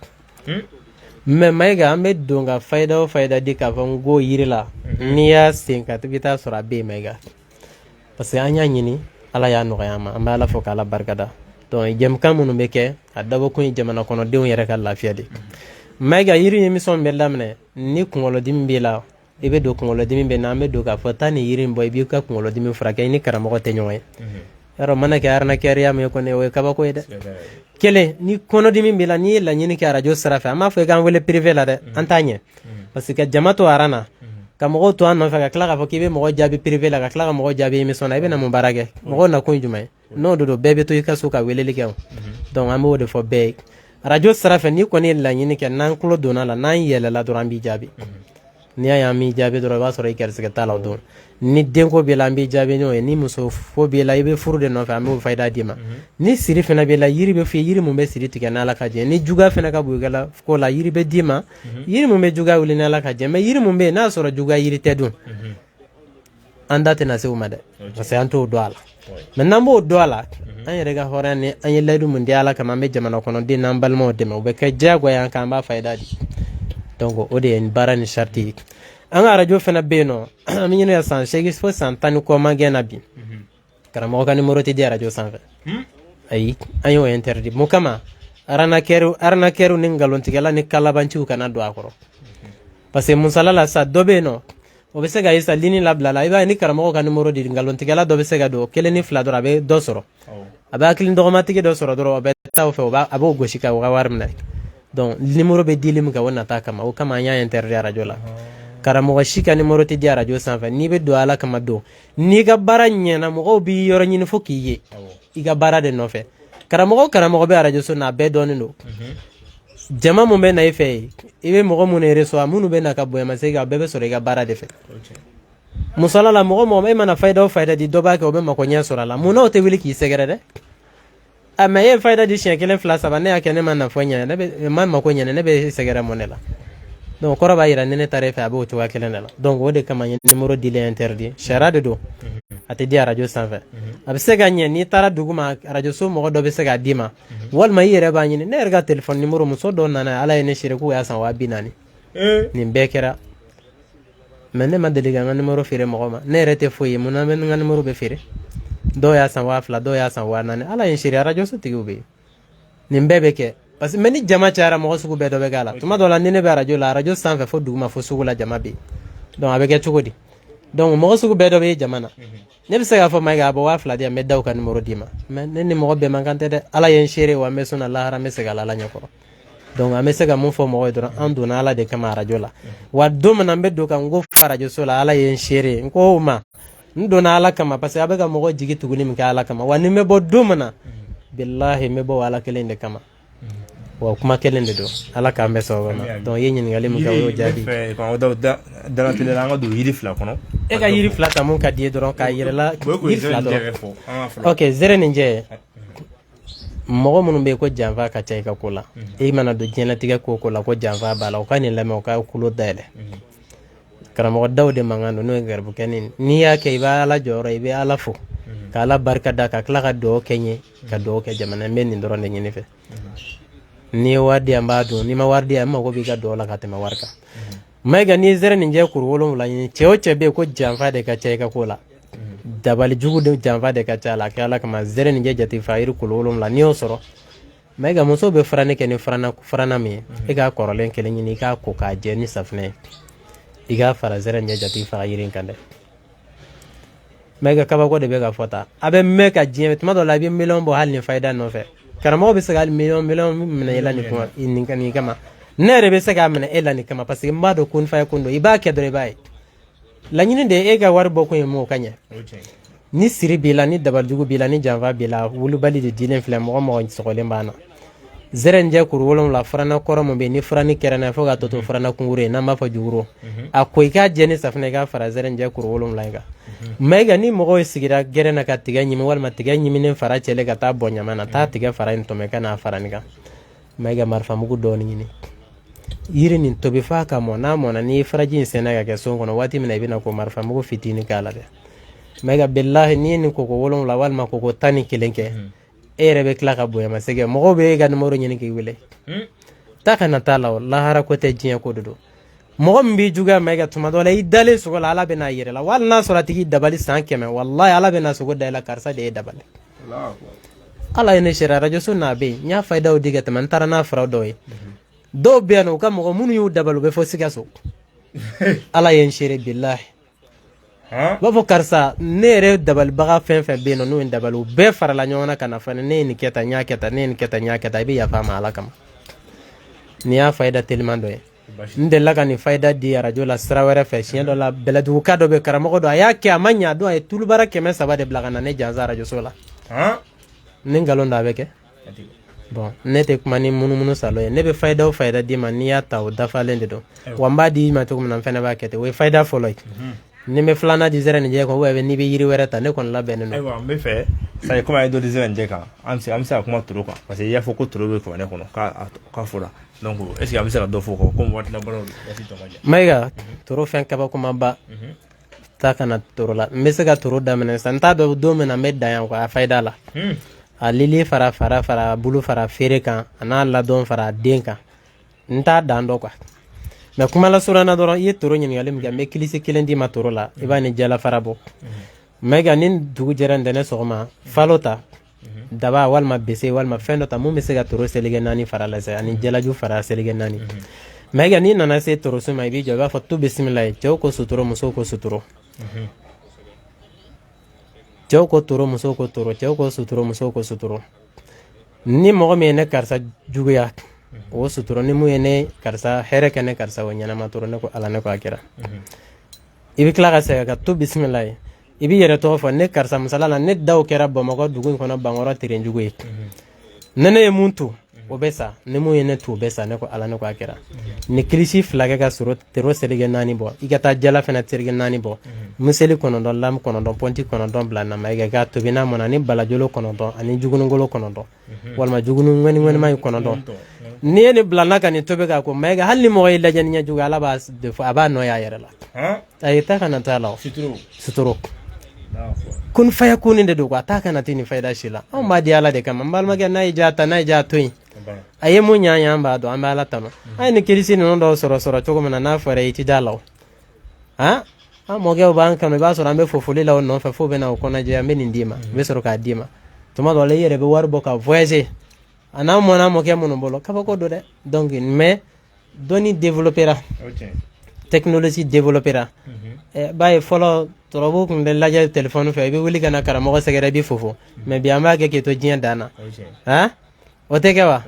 B: mais Maïga an bɛ don ka fayida o fayida di k'a fɔ n ko yiri la n'i y'a sen ka i bɛ taa sɔrɔ a bɛ yen Maïga parce que an y'a ɲini ala y'a nɔgɔya an ma an bɛ ala fɔ k'ala barikada donc jɛmukan minnu bɛ kɛ a dabɔkun ye jamana kɔnɔdenw yɛrɛ ka lafiya de Maïga yiri émission bɛ daminɛ ni kunkolodimi b'i la i bɛ don kunkolodimi bɛ na an bɛ don k'a fɔ taa nin yiri in bɔ i b'i ka kunkolodimi furakɛ i ni karamɔgɔ tɛ ɲɔgɔn ye yɔrɔ mana kɛ arnaqueya min ye kɔni o ye kabako ye dɛ kelen ni kɔnɔdimi b'i la n'i ye laɲini kɛ radio sira fɛ an b'a fɔ i k'an wele privé la dɛ an t'a ɲɛ parce que jama to aran na ka mɔgɔw to an nɔfɛ ka tila k'a fɔ k'i bɛ mɔgɔ jaabi privé la ka tila ka mɔgɔ jaabi émission na i bɛna mun baara kɛ mɔgɔw nakun ye jumɛn ye n'o don bɛɛ bɛ to i ka so ka weleli kɛ o donc an b'o de fɔ bɛɛ ye radio sira fɛ n'i kɔni ye laɲini kɛ n'an tulo donna la n'an yɛlɛla dɔrɔn an b'i jaabi n'i y'a ye an b'i jaabi dɔrɔn i b'a sɔrɔ i gɛrɛsɛgɛ t'a la o don ni denko b'i la an b'i jaabi n'o ye ni muso fo b'i la i bɛ furu de nɔfɛ an b'o fayida d'i ma ni siri fana b'i la yiri bɛ f'i ye yiri mun bɛ siri tigɛ n'ala ka jɛ ni juguya fana ka bon i la ko la yiri bɛ d'i ma yiri mun bɛ juguya wuli n'ala ka jɛ mais yiri mun bɛ yen n'a sɔrɔ juguya yiri tɛ dun an da tɛna se o ma dɛ parce que an t'o dɔn a la mais n'an b'o dɔn a la an yɛrɛ ka hɔrɔnya ni an ye layidu mun di ala kama an bɛ jamana kɔnɔden n'an balimaw dɛmɛ o bɛ kɛ diyagoya an kan an b'a fayida di donc o de ye baara ni charte ye an ka radio fana bɛ yen nɔ an bɛ ɲini ka san 8 fo san 10 ni kɔ man gɛn na bi karamɔgɔ ka numéro tɛ di radio sanfɛ ayi an y'o interdit mun kama arnaqueur ni nkalontigɛla ni kalabanciw kana don a kɔrɔ parce que musala la sa dɔ bɛ yen nɔ o bɛ se ka ye sa ligne labila la i b'a ye ni karamɔgɔ ka numéro di nkalontigɛla dɔ bɛ se ka don 1 ni 2 dɔrɔn a bɛ dɔ sɔrɔ a bɛ hakili dɔgɔmatigi dɔ sɔrɔ dɔrɔn o bɛ taa o fɛ a b'o gosi ka o ka wari minɛ donc numéro bɛ dili min kɛ o nata kama o kama an y'a interdit radio la karamɔgɔ si ka numéro tɛ di radio sanfɛ n'i bɛ don ala kama don n'i ka baara ɲɛna mɔgɔw b'i yɔrɔ ɲini fo k'i ye i ka baara de nɔfɛ karamɔgɔ bɛ radio so na a bɛɛ dɔnnen don jama mun bɛ na i fɛ i bɛ mɔgɔ minnu reçoit minnu bɛ na ka bonyamasegin a bɛɛ bɛ sɔrɔ i ka baara de fɛ musala la mɔgɔ e mana fayida o fayida di dɔ b'a kɛ o bɛ makoɲɛ sɔrɔ a la mun n'o tɛ wuli k'i sɛgɛrɛ dɛ a mais e ye fayida di siɲɛ 1 2 3 ne y'a kɛ ne ma nafa ɲɛ ne bɛ ma mako ɲɛ ne bɛ sɛgɛrɛ mun de la donc kɔrɔ b'a yira ni ne taara e fɛ a b'o cogoya kelen de la donc o de kama n ye numéro dilen interdit sariya de don a tɛ di radio sanfɛ a bɛ se ka ɲɛ n'i taara dugu ma radio so mɔgɔ dɔ bɛ se k'a d'i ma walima i yɛrɛ b'a ɲini ne yɛrɛ ka téléphone numéro muso dɔ nana ala ye ne seere k'u y'a san 240 nin bɛɛ kɛra mais ne ma deli ka n ka numéro feere mɔgɔ ma ne yɛrɛ tɛ foyi ye mun na n ka numéro bɛ feere dɔw y'a san 2000 dɔw y'a san 4000 ala ye n seere radio so tigiw bɛ yen nin bɛɛ bɛ kɛ parce que mais ni jama cayara mɔgɔ sugu bɛɛ dɔ bɛ k'a la tuma dɔ la ni ne bɛ radio sanfɛ fo dugu ma fo sugu la jama bɛ yen donc a bɛ kɛ cogo di donc mɔgɔ sugu bɛɛ dɔ bɛ jama na ne bɛ se k'a fɔ Maïga a bɔ 2000 di yan n bɛ daw ka numéro d'i ma mais ne ni mɔgɔ bɛɛ man kan tɛ dɛ ala ye n seere wa n bɛ sɔnna lahara n bɛ segin ala ɲɛkɔrɔ donc an bɛ se ka mun fɔ mɔgɔ ye dɔrɔn an donna ala de kama radio la wa don min na n bɛ don ka n ko fa radio so la ala ye n seere n ko o ma n donna ala kama parce que a bɛ ka mɔgɔ jigi tuguni min kɛ ala kama wa ni n bɛ bɔ don min na bilahi n bɛ bɔ ala kelen de kama wa kuma kelen de don ala k'an bɛ sababa ma donc i ye ɲininkali min kɛ o y'o jaabi
A: dalatɛlɛ la an ka don yiri fila kɔnɔ
B: e ka yiri fila ta mun ka di ye dɔrɔn k'a yɛrɛla yiri fila dɔrɔn ok zɛrɛ nin jɛ mɔgɔ minnu bɛ yen ko janfa ka ca i ka ko la i mana don diɲɛlatigɛ ko la ko janfa b'a la u ka nin lamɛn u ka kulo dayɛlɛ karamɔgɔ daw de mankan don n'o ye garibukɛni n'i y'a kɛ i bɛ ala jɔyɔrɔ i bɛ ala fo ka ala barika da ka tila ka dugawu kɛ n ye ka dugawu kɛ jamana n bɛ nin dɔrɔn de ɲini fɛ ni wardi amba do ni ma wardi amma ko bi ga do la ka tema warka mai ga ni zere ni je kuru wolon la ni ceo be ko janfa de ka ce ka kola dabali jugu de janfa de ka cala kala kama zere ni je jati fayir kuru wolon la ni osoro mai ga muso be frane ke ni frana mi e ga korolen kelen ni ka ko ka je ni safne iga fara zere ni jati fayirin kande mai ga kaba ko de be ga fota abe me ka je tuma do la bi million bo hal ni fayda no fe karamo be sagal million min yela ni kuma ni kama nere be sega mena ela ni kama parce que mbado kun fa kundo ibake dore bay la nyini de ega war boko mo kanya ni siri bila ni dabal jugu bila ni janva bila wulu bali de dilen fle mo sokole mbana zeren je kur wolom la frana koro mo be ni frani kerana foga toto frana kungure na ma fa juguro akoy ka jeni safne ga fara zeren je kur wolom la ga mega ni mo sigira gerena ka tiga nyimi wal ma tiga nyimi ne fara chele ga ta bonya mana ta tiga fara into me kana fara ni ga mega marfa mugu do ni yiri nin tobi fa ka mona ni farajin sena ga keson kono wati mina ibina ko marfa mugo fitini kala de mega billahi ni ko wolon la wal ma ko tani kilenke rebe kla ka boya masege mo be ga numero nyini ki wile ta kana tala la hara ko te jinya ko do mo mbi juga mega tuma do la idale so la ala bena yire la wal na surati ki dabali sankeme wallahi ala bena so go dayla karsa de dabali ala ene shira rajo sunna be nya fayda o diga tan tarana fraudoy do biano kam ko munu yu dabalu be fo sigaso ala yen shere billahi ba fo karsa nere dabal baga fen be no nu dabalu be farala nyona kana fa ne ni keta nya keta be ya fama ala kam ni ya fayda telmando ndella kan ni fayda di radio la strawere fe chien do la beladu kado be karamo do ya ke amanya do ay tulbara keme sabade blagana ne janza radio sola ningalon da beke bon nete kuma ni munu salo ne be fayda di man ni ya taw dafalen de do wamba di ma to kuma fene ba kete we fayda follow ni me flana di zere ni je ko we ni be yiri werata ne kon la benno
A: aywa me fe sai kuma do di zere nje ka amsi kuma turu ka parce que ya foko turu be ko ne kono ka fura donc est ce que amsi la do foko ko mo watna baro yati to maja
B: maiga turu fen ka ba kuma ba ta kana turu la me se ga turu da mena santa do mena medda yan ko fayda la a lili fara bulu fara fere kan ana la don fara den kan nta dando kwa mais kuma la surana doron ye toro nyin galim ga me kilisi kilendi ma toro la ibani jala fara bo mega nin dugu jeran dene sogoma falota daba walma bese walma fendo ta mum se ga toro selige nani fara la se ani jala ju fara selige nani mega nin nana se toro suma ibi joga fatu bismillah jaw ko suturo muso ko suturo jaw ko toro muso ko toro jaw ko suturo muso ko suturo ni mo me ne karsa juguya o suturo ni mu ne karsa here kene karsa wonyana ma toro ne ko ala ne ko akira ibi kla ga se ga to bismillah ibi yere to fa ne karsa musala ne daw kera bo mo ko dugu ko no bangoro tiren juguye nene muntu obesa ne mu ne tu obesa ne ko ala ne ko akira ni kilisi flaga ga suro tero selige nani bo igata jala fena terige nani bo museli kono don lam kono don ponti kono don blana maiga ga to bina mona ni balajolo kono don ani jugunu ngolo kono don walma jugunu ngani mai kono don ni ne blana kan to be ga ko maiga halli mo ila janya juga ala bas de fa aba no ya yere la ay ta kana ta law suturo kun faya kuninde do ko ta kana tini fayda shila o ma di ala de kam mbal ma ga nay jata toy aye mo nya mba do amala tano ay ne kilisi no do soro to na na fare iti dalaw mo ge ban kan ba so rambe fofuli law no fa fo be na ko na je ambe ndima be soro ka dima to ma do le yere be war boka voyager ana mo na mo ke mo no bolo ka ko do de donc mais doni développera technologie développera baye folo torobo kun de laje téléphone fe be wuli kana kara mo segere bi fofo mais bi amba ke to jien dana o te ke wa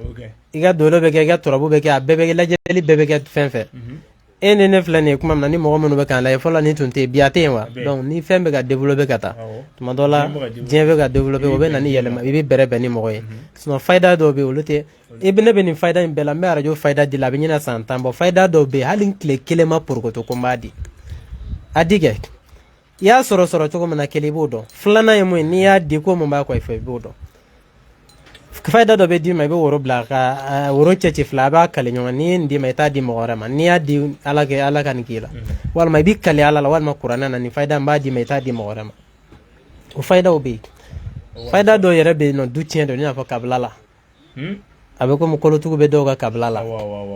B: iga dolo be ke ga torobo be ke abebe laje li bebe ke fenfe ene ne flane kuma na ni mo mo be kan la folo ni tunte biate wa donc ni fembe ga développer kata tuma dola jien be ga développer o be na ni yele ma bi bere be ni mo ye sino fayda do be olute ibne be ni fayda in bela me arajo fayda di la be nyina santambo fayda do be halin kle ma pour ko to ko mbadi adige ya soro to na kelibo do flana yemo ni ya di ko mo ba ko ife bodo fayda do be di ma be woro blaka woro chechi flaba kale nyo ni ndi ma ta di mo ma ni ya di ala kan kila wal ma bi kale ala wal ma qur'ana na ni fayda mba di ma ta di mo ma o fayda o be fayda do yere be no du tien do ni fa kablala abe ko kolotugu be dɔw ka kabila la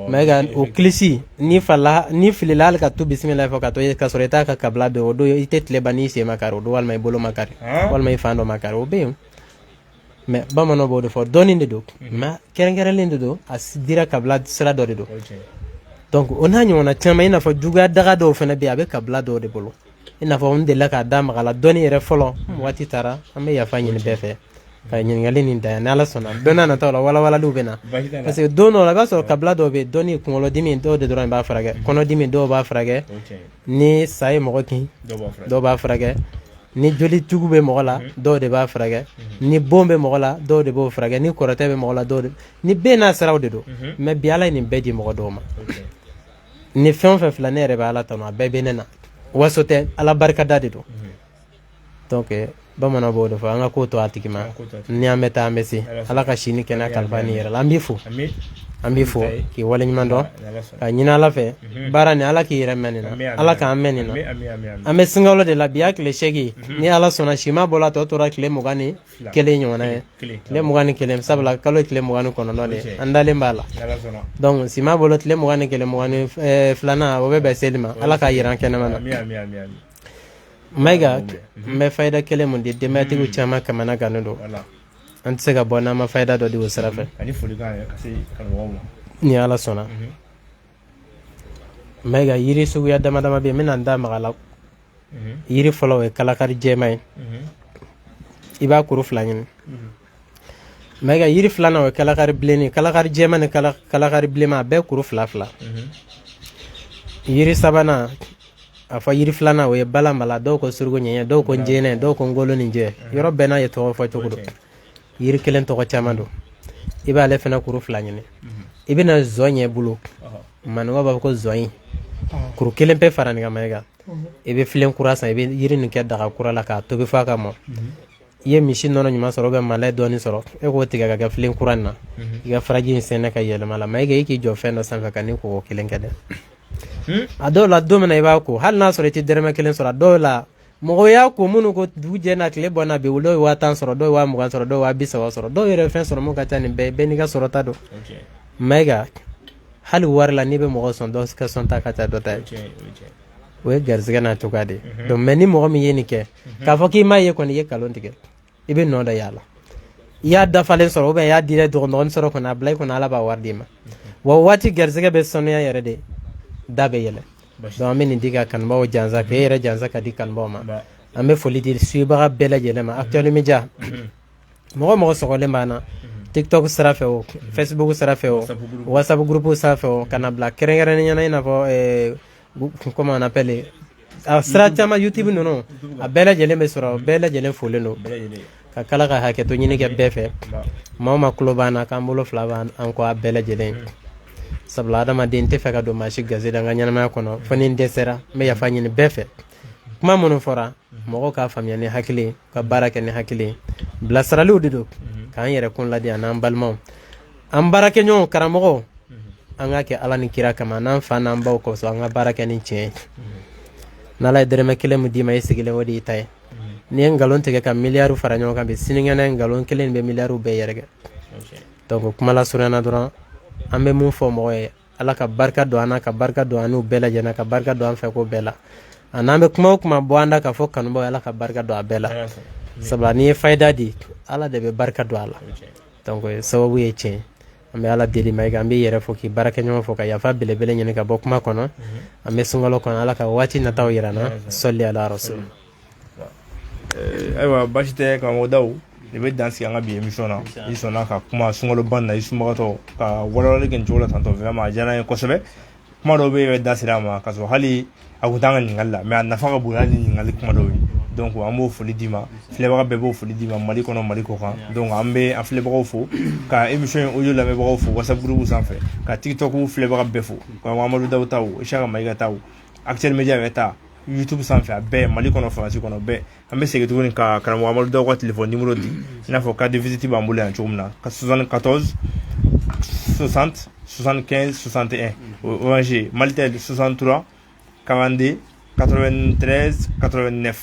B: mais ga o kilisi ni filila hali ka tu bisimilahi fɔ ka to ka sɔrɔ i t'a ka kabila dɔn o don i tɛ tile ban n'i sen makari o don walima i bolo makari walima i fan dɔ makari o bɛ yen mais bamananw b'o de fɔ dɔɔnin de don mais kɛrɛnkɛrɛnlen de don a dira kabila sira dɔ de don donc o n'a ɲɔgɔnna caman i n'a fɔ juguya daga dɔw fana bɛ yen a bɛ kabila dɔw de bolo i n'a fɔ n delila k'a da maga la dɔɔnin yɛrɛ fɔlɔ waati taara an bɛ yafa ɲini bɛɛ fɛ ka ɲininkali nin da yan ni ala sɔnna don n'a nataw la walawalaliw bɛ na parce que don dɔw la i b'a sɔrɔ kabila dɔw bɛ yen dɔɔnin ye kunkolodimi dɔw de dɔrɔn b'a furakɛ kɔnɔdimi dɔw b'a furakɛ ni sa ye mɔgɔ kin dɔw b'a furakɛ ni joli jugu bɛ mɔgɔ la dɔw de b'a furakɛ ni bon bɛ mɔgɔ la dɔw de b'o furakɛ ni kɔrɔtɛ bɛ mɔgɔ la dɔw de ni bɛɛ n'a siraw de don mais bi ala ye nin bɛɛ di mɔgɔ dɔw ma ni fɛn o fɛn filɛ ne yɛrɛ bɛ ala tanu a bɛɛ bɛ ne na waso tɛ ala barikada de don donc bamananw b'o de fɔ an ka ko to a tigi ma ni an bɛ taa an bɛ se ala ka si ni kɛnɛya kalifa ni yɛrɛ la an b'i fo an b'i fo k'i waleɲuman dɔn ka ɲini ala fɛ baara ni ala k'i yɛrɛ mɛn nin na ala k'an mɛn nin na an bɛ singawolo de la bi y'a tile 8 ni ala sɔnna sima bɔla tɔ tora tile 21 ɲɔgɔnna ye tile 21 sabula kalo tile 29 de an dalen b'a la donc sima bɔla tile 21 22 o bɛ bɛn seli ma ala k'a yira an kɛnɛma na Maiga n bɛ fayida kelen mun di denbayatigiw caman kamana gannen don an tɛ se ka bɔ n'an ma fayida dɔ di o sira fɛ ni ala sɔnna Maiga yiri suguya dama dama bɛ yen n bɛna n da maga la yiri fɔlɔ o ye kalakari jɛma ye i b'a kuru 2 ɲini Maiga yiri filanan o ye kalakari bilenni kalakari jɛma ni kalakari bilenma a bɛɛ kuru 2 yiri sabanan a fɔ yiri filanan o ye balanbala dɔw ko surugu ɲɛɲɛ dɔw ko njɛnɛ dɔw ko ngolo ni jɛ yɔrɔ bɛɛ n'a ye tɔgɔ fɔ cogo don yiri kelen tɔgɔ caman don i b'ale fana kuru 2 ɲini i bɛna zɔn ɲɛ bolo maninkaw b'a fɔ ko zɔn kuru kelen bɛɛ fara nin kan Maiga i bɛ filen kura san i bɛ yiri nin kɛ daga kura la k'a tobi f'a ka mɔ i ye misi nɔnɔ ɲuman sɔrɔ bɛ malɛ dɔɔnin sɔrɔ e k'o tigɛ ka kɛ filen kura nin na i ka faraji in sɛnɛ ka yɛlɛma la Maiga i k'i jɔ fɛn dɔ sanfɛ ka ni kɔgɔ kelen kɛ dɛ a dɔw la don min na i b'a ko hali n'a sɔrɔ i tɛ dɛrɛmɛ kelen sɔrɔ a dɔw la mɔgɔ y'a ko minnu ko dugu jɛ na tile bɔ na bi dɔw ye 50 sɔrɔ dɔw ye 20 sɔrɔ dɔw ye 30 sɔrɔ dɔw yɛrɛ fɛn sɔrɔ mun ka ca nin bɛɛ n'i ka sɔrɔ ta don Maiga hali wari la n'i bɛ mɔgɔ sɔn dɔ ka sɔn ta ka ca dɔ ta ye o ye garisɛgɛ n'a cogoya de donc mais ni mɔgɔ min ye nin kɛ k'a fɔ k'i m'a ye kɔni i ye nkalon tigɛ i bɛ nɔ da yala i y'a dafalen sɔrɔ ou bien i y'a direct dɔgɔnin sɔrɔ kɔni a bila i kɔnɔ ala b'a wari d'i ma wa waati garisɛgɛ bɛ sanuya yɛrɛ de da bɛ yɛlɛ donc an bɛ nin di ka kanubaw jansa k'e yɛrɛ jansa ka di kanubaw ma an bɛ foli di suibaga bɛɛ lajɛlen ma Actuel Media mɔgɔ mɔgɔ sɔgɔlen b'an na TikTok sira fɛ o Facebook sira fɛ o WhatsApp groupe sira fɛ o ka na bila kɛrɛnkɛrɛnnenya na i n'a fɔ comment on appelle a sira caman YouTube ninnu a bɛɛ lajɛlen bɛ sɔrɔ bɛɛ lajɛlen folen don ka kala ka hakɛto ɲini kɛ bɛɛ fɛ maa o maa tulo b'an na k'an bolo fila b'an kɔ a bɛɛ lajɛlen sabula adamaden tɛ fɛ ka don maa si gasi da n ka ɲɛnamaya kɔnɔ fo ni n dɛsɛra n bɛ yafa ɲini bɛɛ fɛ kuma minnu fɔra mɔgɔw k'a faamuya ni hakili ka baara kɛ ni hakili bilasiraliw de don k'an yɛrɛ kun ladi an n'an balimaw an baarakɛɲɔgɔnw karamɔgɔw an k'a kɛ ala ni kira kama n'an fa n'an baw kɔsɔn an ka baara kɛ ni tiɲɛ ye n'ala ye dɛrɛmɛ kelen min d'i ma i sigilen o de y'i ta ye n'i ye nkalon tigɛ ka miliyari fara ɲɔgɔn kan bi sinikɛnɛ nkalon kelen bɛ miliyariw bɛɛ yɛrɛkɛ donc kuma lasurunyana dɔrɔn an bɛ mun fɔ mɔgɔ ye ala ka barika don an na ka barika don an n'u bɛɛ lajɛlen ka barika don an fɛ ko bɛɛ la a n'an bɛ kuma o kuma bɔ an da ka fɔ kanubaw ye ala ka barika don a bɛɛ la sabula n'i ye fayida di ala de bɛ barika don a la donc sababu ye tiɲɛ an bɛ ala deli Maiga an bɛ yɛrɛ fɔ k'i baarakɛɲɔgɔn fɔ ka yafa belebele ɲini ka bɔ kuma kɔnɔ an bɛ sunkalo kɔnɔ ala ka waati nataw yira n na sɔli ala rasul
A: ayiwa basi tɛ karamɔgɔ Dawu de bɛ dan sigi an ka bi émission na i sɔnna ka kuma sunkalo ban na i sunbagatɔ ka walawalali kɛ nin cogo la tantɔ vraiment a diyara n ye kosɛbɛ kuma dɔw bɛ yen i bɛ da sira a ma ka sɔrɔ hali a kun t'an ka ɲininkali la mais a nafa ka bon hali ni ɲininkali kuma dɔw ye donc an b'o foli d'i ma filɛbaga bɛɛ b'o foli d'i ma Mali kɔnɔ Mali kɔ kan donc an bɛ an filɛbagaw fo ka émission in audio lamɛnbagaw fo WhatsApp groupe sanfɛ ka TikTok filɛbaga bɛɛ fo ka Mamadu Dawu taw Isaka Maiga taw Actuel Media yɛrɛ ta YouTube sanfɛ a bɛɛ Mali kɔnɔ faransi kɔnɔ bɛɛ an bɛ segin tuguni ka karamɔgɔ Mamadu Dawu ka téléphone numéro di i n'a fɔ carte de visite b'an bolo yan cogo min na 74 60 75 61 Orange Malitel 63 42 93 89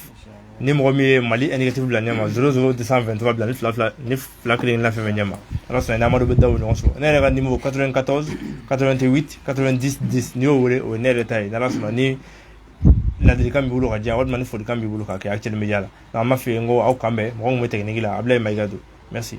A: ni mɔgɔ min ye Mali indicatif bila ɲɛma 00223 bila ni fila kelen la fɛn ɲɛma ala sɔnna n'amadu bɛ daw ɲɔgɔn sɔrɔ ne yɛrɛ ka numéro 94 88 90 10 ni y'o wele o ye ne yɛrɛ ta ye n'ala sɔnna ni ladilikan b'i bolo ka diyan walima ni folikan b'i bolo ka kɛ actuel media la an b'a f'i ye n ko aw kan bɛn mɔgɔ min bɛ technique la Ablaye Mayiga don merci